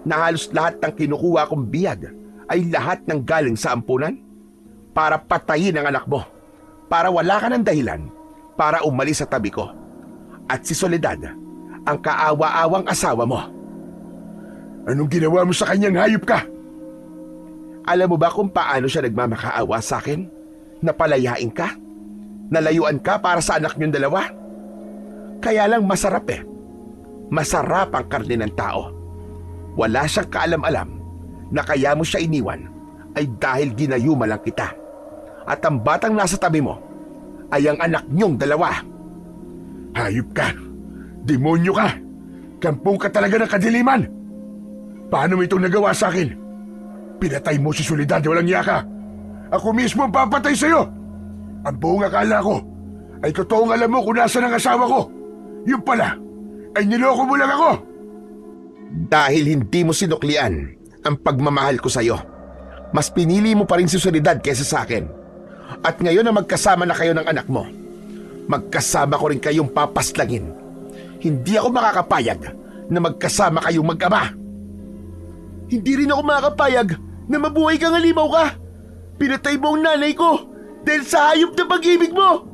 na halos lahat ng kinukuha kong biyag ay lahat ng galing sa ampunan? Para patayin ang anak mo, para wala ka ng dahilan, para umalis sa tabi ko. At si Soledad, ang kaawa-awang asawa mo. Anong ginawa mo sa kanyang, hayop ka? Alam mo ba kung paano siya nagmamakaawa sa akin? Napalayain ka? Nalayuan ka para sa anak niyong dalawa? Kaya lang masarap eh. Masarap ang karne ng tao. Wala siyang kaalam-alam na kaya mo siya iniwan ay dahil ginayuma lang kita. At ang batang nasa tabi mo ay ang anak niyong dalawa. Hayop ka! Demonyo ka! Kampong ka talaga ng kadiliman! Paano mo itong nagawa sa akin? Pinatay mo si Soledad, walang iya ka! Ako mismo ang papatay sa'yo! Ang buong akala ko ay totoong alam mo kung nasa ang asawa ko. Yung pala, ay niloko mo lang ako! Dahil hindi mo sinuklian ang pagmamahal ko sa'yo, mas pinili mo pa rin si Soledad kaysa sa akin. At ngayon na magkasama na kayo ng anak mo, magkasama ko rin kayong papaslangin. Hindi ako makakapayag na magkasama kayong mag-ama. Hindi rin ako makakapayag na mabuhay kang halimaw ka. Pinatay mo ang nanay ko dahil sa hayop na pag-ibig mo.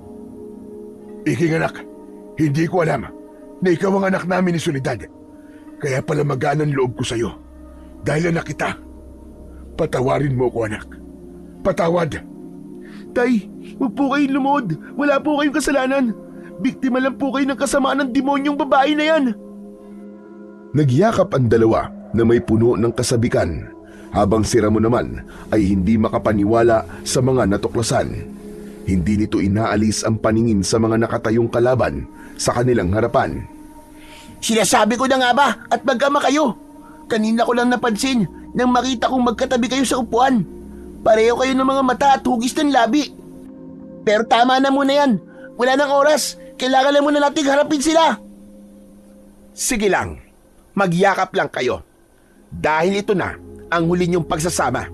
Iking anak, hindi ko alam na ikaw ang anak namin ni Soledad. Kaya pala magaan ang loob ko sa'yo. Dahil anak kita. Patawarin mo ko, anak. Patawad. Tay, huwag po kayong lumuhod. Wala po kayong kasalanan. Biktima lang po kayo ng kasamaan ng demonyong babae na yan. Nagyakap ang dalawa na may puno ng kasabikan, habang si Ramon naman ay hindi makapaniwala sa mga natuklasan. Hindi nito inaalis ang paningin sa mga nakatayong kalaban sa kanilang harapan. Sinasabi ko na nga ba at mag-ama kayo? Kanina ko lang napansin nang makita kong magkatabi kayo sa upuan. Pareho kayo ng mga mata at hugis ng labi. Pero tama na muna yan. Wala nang oras. Kailangan na muna nating harapin sila. Sige lang, magyakap lang kayo. Dahil ito na ang huli niyong pagsasama.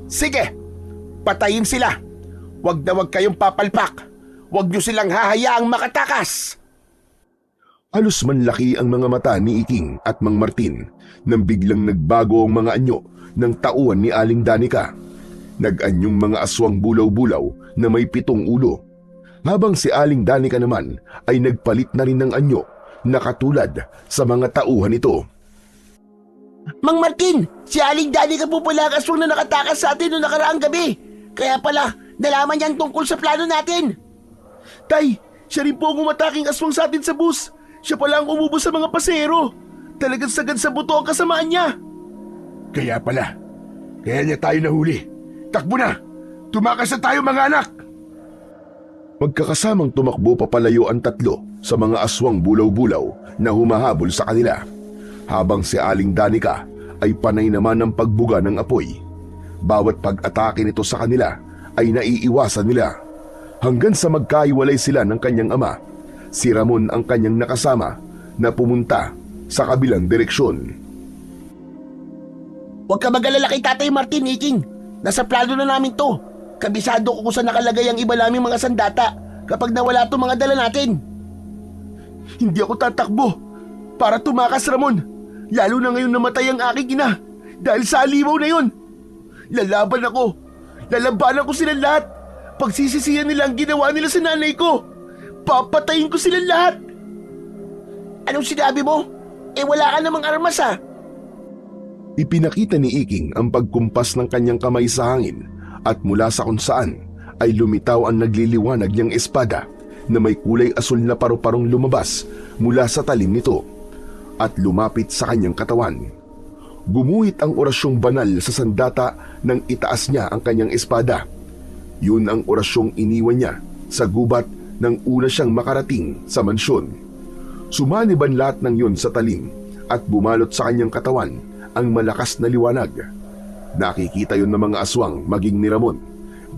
Sige, patayin sila. Huwag na huwag kayong papalpak. Huwag niyo silang hahayaang makatakas. Halos manlaki ang mga mata ni Iking at Mang Martin nang biglang nagbago ang mga anyo ng tauhan ni Aling Danica. Nag-anyong mga aswang bulaw-bulaw na may 7 ulo. Habang si Aling Danica naman ay nagpalit na rin ng anyo na katulad sa mga tauhan ito. Mang Martin, si Aling Danica po pala ang aswang na nakatakas sa atin noong nakaraang gabi. Kaya pala, nalaman niyan tungkol sa plano natin. Tay, siya rin po ang umataking aswang sa atin sa bus. Siya pala ang umubos sa mga pasero. Talagang sagad sa buto ang kasamaan niya. Kaya pala, kaya niya tayo nahuli. Takbo na! Tumakas na tayo, mga anak! Magkakasamang tumakbo papalayo ang tatlo sa mga aswang bulaw-bulaw na humahabol sa kanila, habang si Aling Danica ay panay naman ng pagbuga ng apoy. Bawat pag-atake nito sa kanila ay naiiwasan nila, hanggang sa magkaiwalay sila ng kanyang ama, si Ramon ang kanyang nakasama, na pumunta sa kabilang direksyon. Huwag ka mag-alala kay Tatay Martin, Iking. Nasa plano na namin to. Kabisado ko kung saan nakalagay ang iba naming mga sandata kapag nawala itong mga dala natin. Hindi ako tatakbo para tumakas, Ramon. Lalo na ngayon namatay ang aking ina dahil sa alimaw na yun. Lalaban ako. Lalabanan ko silang lahat. Pagsisisihan nila ang ginawa nila sa nanay ko. Papatayin ko silang lahat. Anong sinabi mo? Wala ka namang armas ha. Ipinakita ni Iking ang pagkumpas ng kanyang kamay sa hangin, at mula sa kung saan ay lumitaw ang nagliliwanag niyang espada na may kulay asul na paru-parong lumabas mula sa talim nito at lumapit sa kanyang katawan. Gumuhit ang orasyong banal sa sandata nang itaas niya ang kanyang espada. Yun ang orasyong iniwan niya sa gubat nang una siyang makarating sa mansyon. Sumaniban lahat ng yun sa talim at bumalot sa kanyang katawan ang malakas na liwanag. Nakikita yun ng mga aswang maging ni Ramon,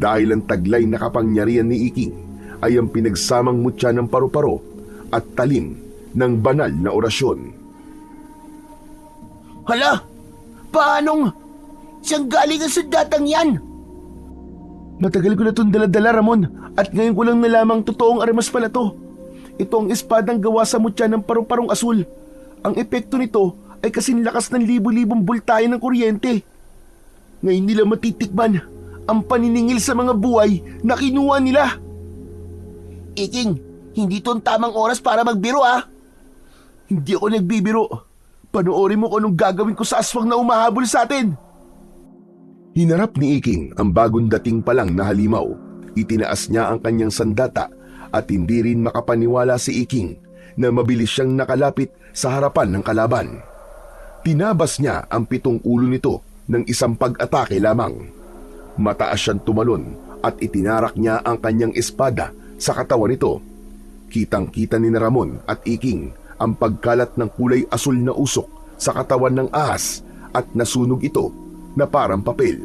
dahil ang taglay na kapangyarihan ni Iking ay ang pinagsamang mutya ng paru-paro at talim ng banal na orasyon. Hala, Paanong? Saan galing ang sandatang yan? Matagal ko na itong daladala, Ramon, at ngayon ko lang nalamang totoong armas pala to. Ito ang espadang gawa sa mutya ng paru-parong asul. Ang epekto nito ay kasing lakas ng libo-libong bultahe ng kuryente. Ngayon nila matitikman ang paniningil sa mga buhay na kinuha nila. Iking, hindi to ang tamang oras para magbiro ah. Hindi ako nagbibiro. Panoorin mo kung anong gagawin ko sa aswang na umahabol sa atin. Hinarap ni Iking ang bagong dating pa lang na halimaw. Itinaas niya ang kanyang sandata at hindi rin makapaniwala si Iking na mabilis siyang nakalapit sa harapan ng kalaban. Tinabas niya ang 7 ulo nito ng isang pag-atake lamang. Mataas siyang tumalon at itinarak niya ang kanyang espada sa katawan nito. Kitang-kita ni Ramon at Iking ang pagkalat ng kulay asul na usok sa katawan ng ahas at nasunog ito na parang papel.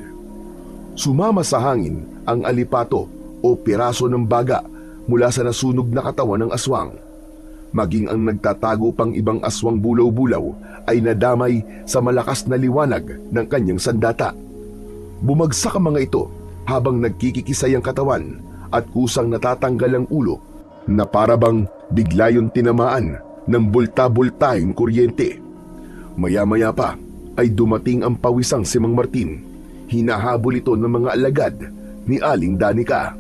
Sumama sa hangin ang alipato o piraso ng baga mula sa nasunog na katawan ng aswang. Maging ang nagtatago pang ibang aswang bulaw-bulaw ay nadamay sa malakas na liwanag ng kanyang sandata. Bumagsak ang mga ito habang nagkikikisay ang katawan at kusang natatanggal ang ulo na parabang bigla yung tinamaan ng bulta-bultahing kuryente. Maya-maya pa ay dumating ang pawisang si Mang Martin. Hinahabol ito ng mga alagad ni Aling Danica.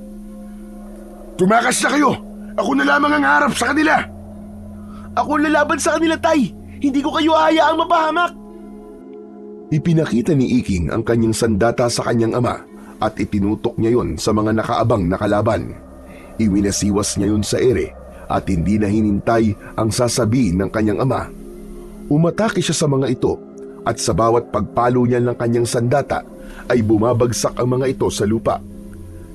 Tumakas na kayo! Ako na lamang ang harap sa kanila! Ako ang lalaban sa kanila, Tay! Hindi ko kayo hayaang mapahamak! Ipinakita ni Iking ang kanyang sandata sa kanyang ama at itinutok niya yon sa mga nakaabang na kalaban. Iwinasiwas niya yon sa ere at hindi na hinintay ang sasabihin ng kanyang ama. Umatake siya sa mga ito at sa bawat pagpalo niya ng kanyang sandata ay bumabagsak ang mga ito sa lupa.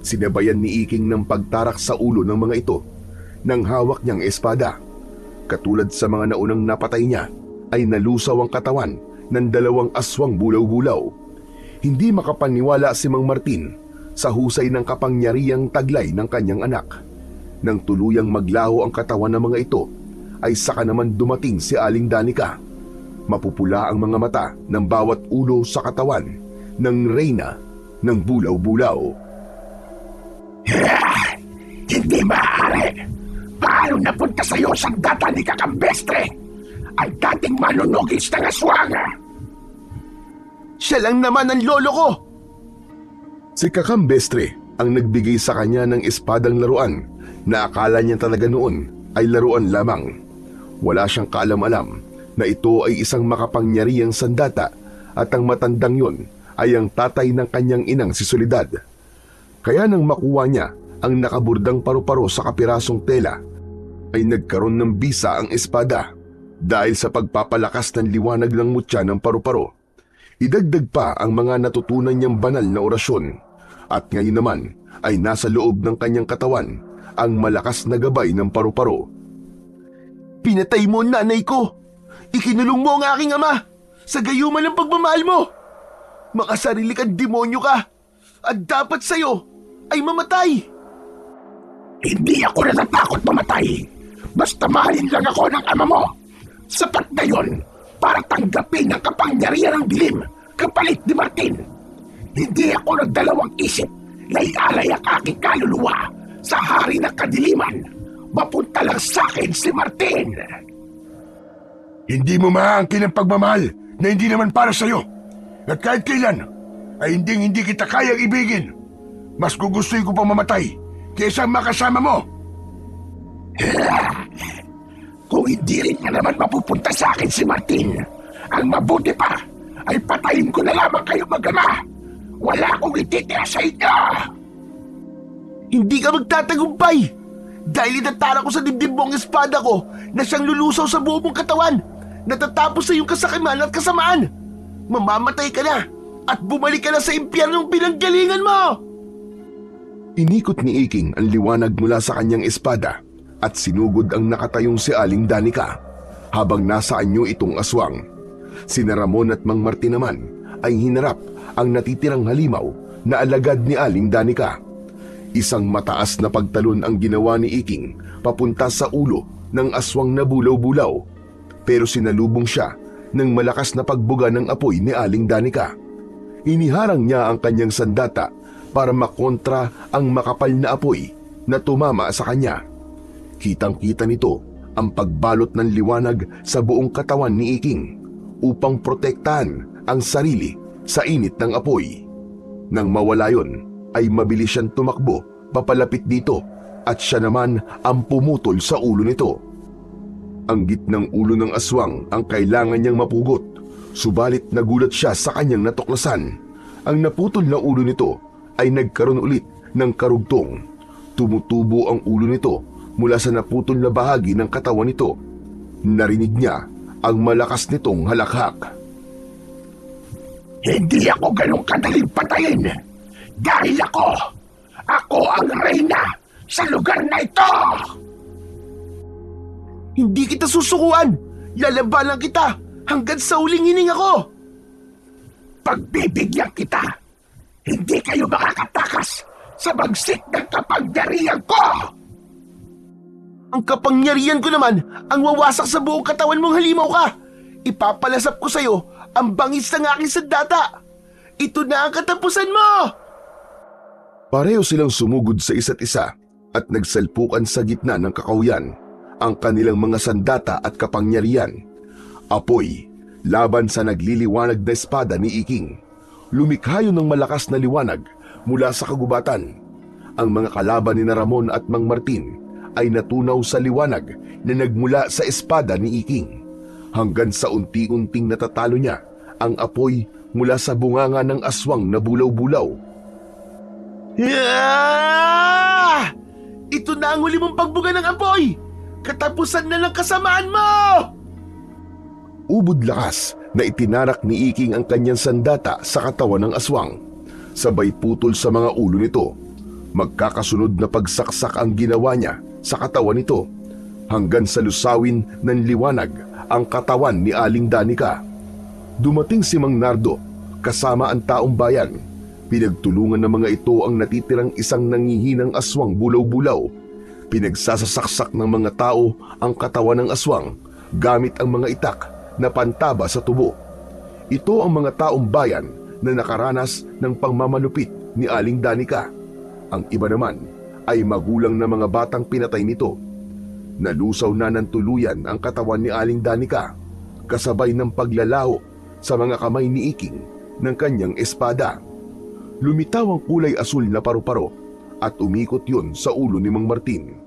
Sinabayan ni Iking ng pagtarak sa ulo ng mga ito nang hawak niyang espada. Katulad sa mga naunang napatay niya ay nalusaw ang katawan ng 2 aswang bulaw-bulaw. Hindi makapaniwala si Mang Martin sa husay ng kapangyarihang taglay ng kanyang anak. Nang tuluyang maglaho ang katawan ng mga ito ay saka naman dumating si Aling Danica. Mapupula ang mga mata ng bawat ulo sa katawan ng reyna ng bulaw-bulaw. Hindi maaari! Paano napunta sa'yo sa data ni Kakambestre? Ang dating manunugis ng aswang! Siya lang naman ang lolo ko! Si Kakambestre ang nagbigay sa kanya ng espadang laruan na akala niya talaga noon ay laruan lamang. Wala siyang kaalam-alam na ito ay isang makapangyarihang sandata at ang matandang yon ay ang tatay ng kanyang inang si Soledad. Kaya nang makuha niya ang nakaburdang paru-paro sa kapirasong tela, ay nagkaroon ng bisa ang espada dahil sa pagpapalakas ng liwanag ng mutya ng paru-paro. Idagdag pa ang mga natutunan niyang banal na orasyon at ngayon naman ay nasa loob ng kanyang katawan ang malakas na gabay ng paru-paro. Pinatay mo ang nanay ko! Ikinulong mo ang aking ama sa gayuman ng pagmamahal mo! Makasarili kang demonyo ka at dapat sa'yo ay mamatay! Hindi ako natatakot mamatay! Basta mahalin lang ako ng ama mo! Sapat na yon para tanggapin ang kapangyarihan ng dilim kapalit ni Martin! Hindi ako nagdalawang isip na ialay ang aking kaluluwa sa hari ng kadiliman. Mapunta lang sa akin si Martin! Hindi mo maangkin ang pagmamahal na hindi naman para sa'yo. At kahit kailan ay hindi kita kayang ibigin. Mas gugustuhin ko pang mamatay kaysa makasama mo. Kung hindi rin na naman mapupunta sa akin si Martin, ang mabuti pa ay patayin ko na lamang kayo mag-ama. Wala akong ititira sa inyo. Hindi ka magtatagumpay! Dahil itatara ko sa dibdib mo ang espada ko na siyang lulusaw sa buong mong katawan. Natatapos sa iyong kasakiman at kasamaan. Mamamatay ka na at bumalik ka na sa impyernong pinanggalingan mo! Inikot ni Iking ang liwanag mula sa kanyang espada at sinugod ang nakatayong si Aling Danica habang nasa anyo itong aswang. Sina Ramon at Mang Martin naman ay hinarap ang natitirang halimaw na alagad ni Aling Danica. Isang mataas na pagtalon ang ginawa ni Iking papunta sa ulo ng aswang na bulaw-bulaw, pero sinalubong siya ng malakas na pagbuga ng apoy ni Aling Danica. Iniharang niya ang kanyang sandata para makontra ang makapal na apoy na tumama sa kanya. Kitang-kita nito ang pagbalot ng liwanag sa buong katawan ni Iking upang protektahan ang sarili sa init ng apoy. Nang mawala yon, ay mabilis siyang tumakbo papalapit dito at siya naman ang pumutol sa ulo nito. Ang gitnang ulo ng aswang ang kailangan niyang mapugot, subalit nagulat siya sa kanyang natuklasan. Ang naputol na ulo nito ay nagkaroon ulit ng karugtong. Tumutubo ang ulo nito mula sa naputol na bahagi ng katawan nito. Narinig niya ang malakas nitong halakhak. Hindi ako ganong kadaling patayin dahil ako ang reyna sa lugar na ito! Hindi kita susukuan! Lalabanan kita hanggang sa huling hininga ko! Pagbibigyan kita, hindi kayo makakatakas sa bagsik ng kapangyarihan ko! Ang kapangyarihan ko naman ang wawasak sa buong katawan mong halimaw ka! Ipapalasap ko sa'yo ang bangis ng aking sandata! Ito na ang katapusan mo! Pareho silang sumugod sa isa't isa at nagsalpukan sa gitna ng kakawyan ang kanilang mga sandata at kapangyarihan. Apoy laban sa nagliliwanag na espada ni Iking. Lumikha yun ng malakas na liwanag mula sa kagubatan. Ang mga kalaban ni Ramon at Mang Martin ay natunaw sa liwanag na nagmula sa espada ni Iking, hanggang sa unti-unting natatalo niya ang apoy mula sa bunganga ng aswang na bulaw-bulaw. Yeah! Ito na ang huli mong pagbuga ng apoy! Katapusan na ng kasamaan mo! Ubod lakas na itinarak ni Iking ang kanyang sandata sa katawan ng aswang. Sabay putol sa mga ulo nito. Magkakasunod na pagsaksak ang ginawa niya sa katawan nito, hanggang sa lusawin ng liwanag ang katawan ni Aling Danica. Dumating si Mang Nardo kasama ang taong bayan. Pinagtulungan ng mga ito ang natitirang isang nangihinang aswang bulaw-bulaw. Pinagsasasaksak ng mga tao ang katawan ng aswang gamit ang mga itak na pantaba sa tubo. Ito ang mga taong bayan na nakaranas ng pangmamalupit ni Aling Danica. Ang iba naman ay magulang na mga batang pinatay nito. Nalusaw na ng tuluyan ang katawan ni Aling Danica, kasabay ng paglalaho sa mga kamay ni Iking ng kanyang espada. Lumitaw ang kulay asul na paru-paro at umikot yun sa ulo ni Mang Martin.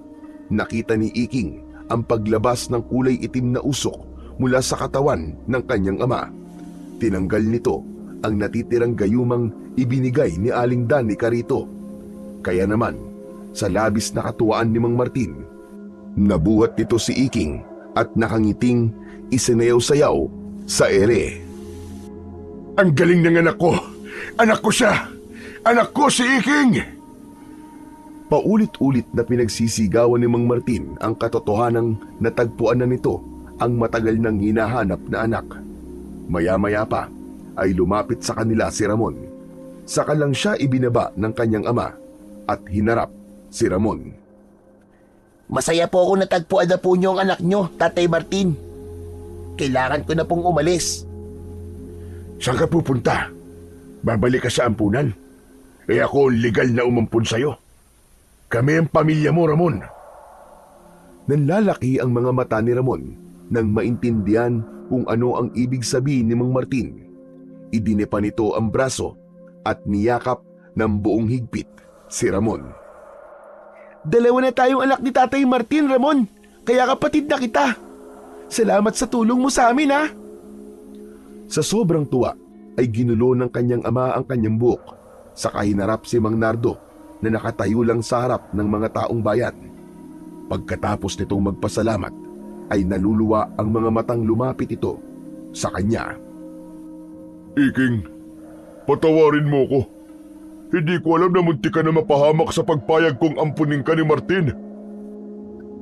Nakita ni Iking ang paglabas ng kulay itim na usok mula sa katawan ng kanyang ama. Tinanggal nito ang natitirang gayumang ibinigay ni Aling Danica rito. Kaya naman, sa labis na katuwaan ni Mang Martin, nabuhat nito si Iking at nakangiting isayaw-sayaw sa ere. Ang galing ng anak ko! Anak ko siya! Anak ko si Iking! Paulit-ulit na pinagsisigawan ni Mang Martin ang katotohanang natagpuan na nito ang matagal nang hinahanap na anak. Maya-maya pa ay lumapit sa kanila si Ramon. Saka lang siya ibinaba ng kanyang ama at hinarap si Ramon. Masaya po ako natagpuan na po niyo ang anak niyo, Tatay Martin. Kailangan ko na pong umalis. Saan ka pupunta? Babalik ka sa ampunan? Ako ang legal na umampun sa'yo. Kami ang pamilya mo, Ramon. Nanlalaki ang mga mata ni Ramon nang maintindihan kung ano ang ibig sabihin ni Mang Martin. Idinipa nito ang braso at niyakap ng buong higpit si Ramon. Dalawa na tayong anak ni Tatay Martin, Ramon. Kaya kapatid na kita. Salamat sa tulong mo sa amin, ha? Sa sobrang tuwa ay ginulo ng kanyang ama ang kanyang buhok. Saka hinarap si Mang Nardo na nakatayo lang sa harap ng mga taong bayan. Pagkatapos nitong magpasalamat ay naluluwa ang mga matang lumapit ito sa kanya. Iking, patawarin mo ko. Hindi ko alam na munti ka na mapahamak sa pagpayag kong ampunin ka ni Martin.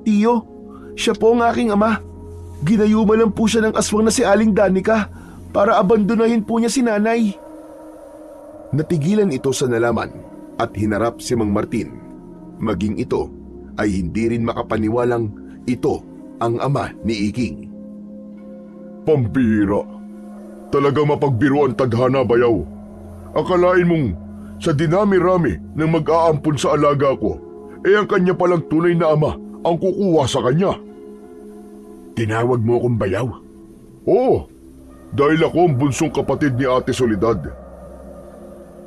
Tiyo, siya po ang aking ama. Ginayuma lang po siya ng aswang na si Aling Danica para abandonahin po niya si nanay. Natigilan ito sa nalaman at hinarap si Mang Martin. Maging ito ay hindi rin makapaniwalang ito ang ama ni Iking. Pambira. Talaga mapagbiro ang tadhana, bayaw. Akalain mong sa dinami-rami ng mag-aampon sa alaga ko, ang kanya palang tunay na ama ang kukuha sa kanya. Tinawag mo akong bayaw? Oo, dahil ako ang bunsong kapatid ni Ate Soledad.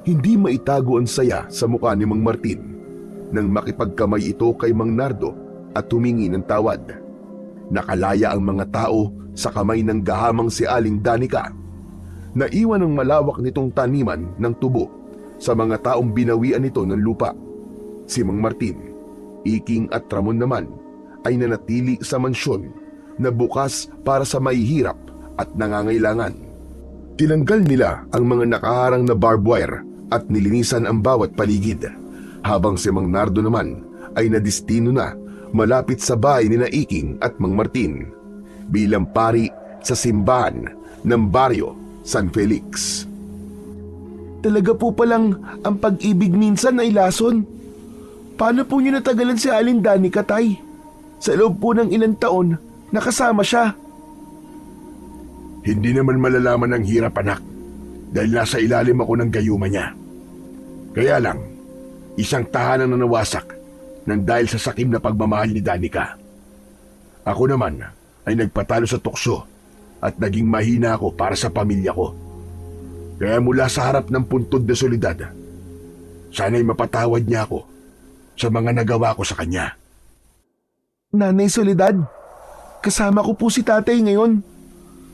Hindi maitago ang saya sa mukha ni Mang Martin nang makipagkamay ito kay Mang Nardo at humingi ng tawad. Nakalaya ang mga tao sa kamay ng gahamang si Aling Danica. Naiwan ang malawak nitong taniman ng tubo sa mga taong binawian nito ng lupa. Si Mang Martin, Iking at Ramon naman ay nanatili sa mansyon na bukas para sa mahihirap at nangangailangan. Tinanggal nila ang mga nakaharang na barbed wire at nilinisan ang bawat paligid, habang si Mang Nardo naman ay nadistino na malapit sa bahay ni Iking at Mang Martin bilang pari sa simbahan ng baryo San Felix. Talaga po palang ang pag-ibig minsan ay lason. Paano po niyo natagalan si Aling Danica, Tay? Sa loob po ng ilang taon, nakasama siya. Hindi naman malalaman ang hirap, anak, dahil nasa ilalim ako ng gayuma niya. Kaya lang, isang tahanan na nawasak nang dahil sa sakim na pagmamahal ni Danica. Ako naman ay nagpatalo sa tukso at naging mahina ako para sa pamilya ko. Kaya mula sa harap ng puntod na solidad, sana'y mapatawad niya ako sa mga nagawa ko sa kanya. Nanay Soledad, kasama ko po si tatay ngayon.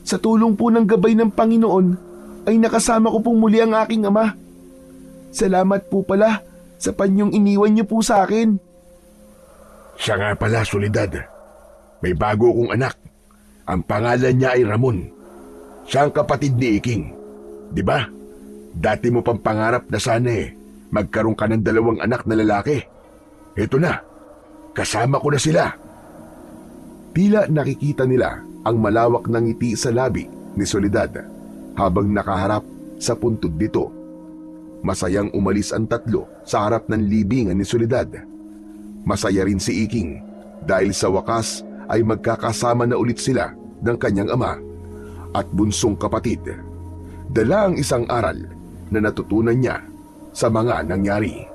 Sa tulong po ng gabay ng Panginoon, ay nakasama ko pong muli ang aking ama. Salamat po pala sa panyong iniwan niyo po sa akin. Siya nga pala, Soledad. May bago akong anak. Ang pangalan niya ay Ramon. Siya ang kapatid ni Iking. Diba? Dati mo pang pangarap na sana magkaroon ka ng 2 anak na lalaki. Ito na, kasama ko na sila. Tila nakikita nila ang malawak na ngiti sa labi ni Soledad habang nakaharap sa puntod nito. Masayang umalis ang tatlo sa harap ng libingan ni Soledad. Masaya rin si Iking dahil sa wakas ay magkakasama na ulit sila ng kanyang ama at bunsong kapatid. Dala ang isang aral na natutunan niya sa mga nangyari.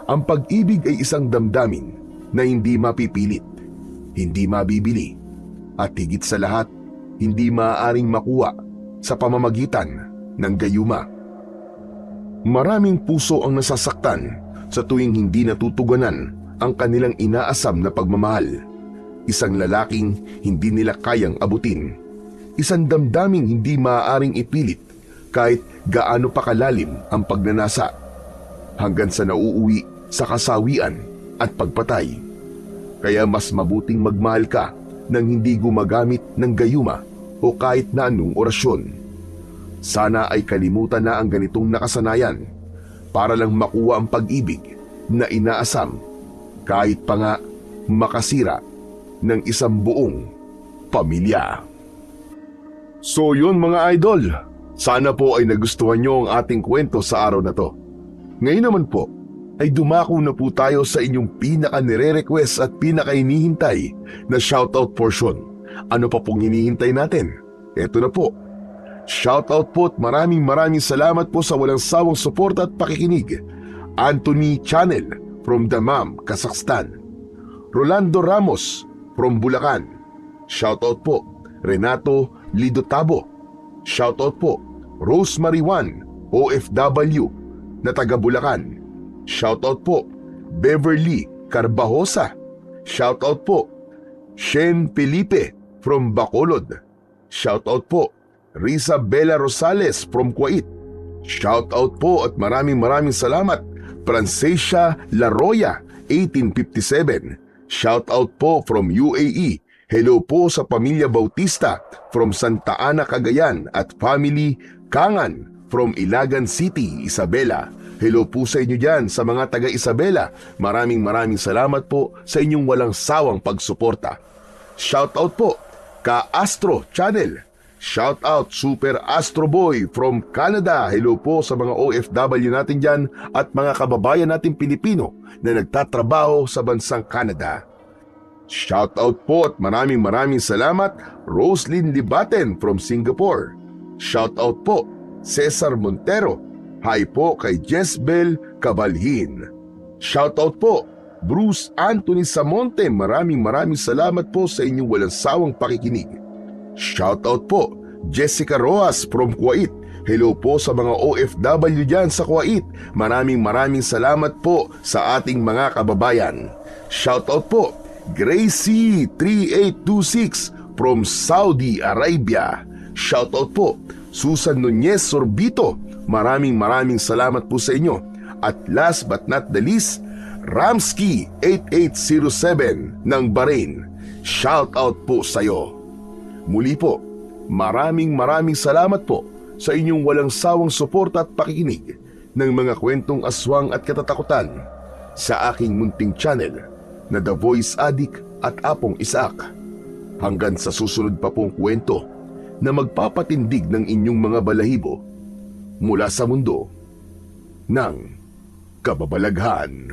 Ang pag-ibig ay isang damdamin na hindi mapipilit, hindi mabibili, at higit sa lahat, hindi maaaring makuha sa pamamagitan ng gayuma. Maraming puso ang nasasaktan sa tuwing hindi natutugunan ang kanilang inaasam na pagmamahal. Isang lalaking hindi nila kayang abutin. Isang damdaming hindi maaaring ipilit kahit gaano pa kalalim ang pagnanasa, hanggang sa nauuwi sa kasawian at pagpatay. Kaya mas mabuting magmahal ka nang hindi gumagamit ng gayuma o kahit na anong orasyon. Sana ay kalimutan na ang ganitong nakasanayan para lang makuha ang pag-ibig na inaasam, kahit pa nga makasira ng isang buong pamilya. So yun mga idol, sana po ay nagustuhan nyo ang ating kwento sa araw na to. Ngayon naman po, ay dumako na po tayo sa inyong pinaka-nire-request at pinaka-hinihintay na shoutout portion. Ano pa pong hinihintay natin? Eto na po. Shoutout po at maraming salamat po sa walang sawang suporta at pakikinig. Anthony Channel from Dammam, Kazakhstan. Rolando Ramos from Bulacan. Shoutout po. Renato Lidotabo. Shoutout po. Rosemary Juan, OFW na taga Bulacan. Shoutout po. Beverly Carbajosa. Shoutout po. Shen Felipe from Bacolod. Shoutout po. Risa Bella Rosales from Kuwait. Shoutout po at maraming salamat. Francesca Laroya, 1857. Shoutout po from UAE. Hello po sa Pamilya Bautista from Santa Ana, Cagayan at Family Kangan from Ilagan City, Isabela. Hello po sa inyo dyan sa mga taga Isabela. Maraming salamat po sa inyong walang sawang pagsuporta. Shoutout po ka Astro Channel. Shoutout Super Astro Boy from Canada. Hello po sa mga OFW natin dyan at mga kababayan natin Pilipino na nagtatrabaho sa bansang Canada. Shoutout po at maraming salamat Roslyn Libaten from Singapore. Shoutout po Cesar Montero. Hi po kay Jezbel Cabalhin. Shoutout po Bruce Anthony Samonte. Maraming salamat po sa inyong walang sawang pakikinig. Shoutout po Jessica Roas from Kuwait. Hello po sa mga OFW dyan sa Kuwait. Maraming salamat po sa ating mga kababayan. Shoutout po Gracie 3826 from Saudi Arabia. Shoutout po Susan Nunez Sorbito. Maraming salamat po sa inyo. At last but not the least, Ramsky 8807 ng Bahrain. Shoutout po sa iyo. Muli po, maraming salamat po sa inyong walang sawang suporta at pakikinig ng mga kwentong aswang at katatakutan sa aking munting channel na The Voice Addict at Apong Isaac. Hanggang sa susunod pa pong kwento na magpapatindig ng inyong mga balahibo mula sa mundo ng kababalaghan.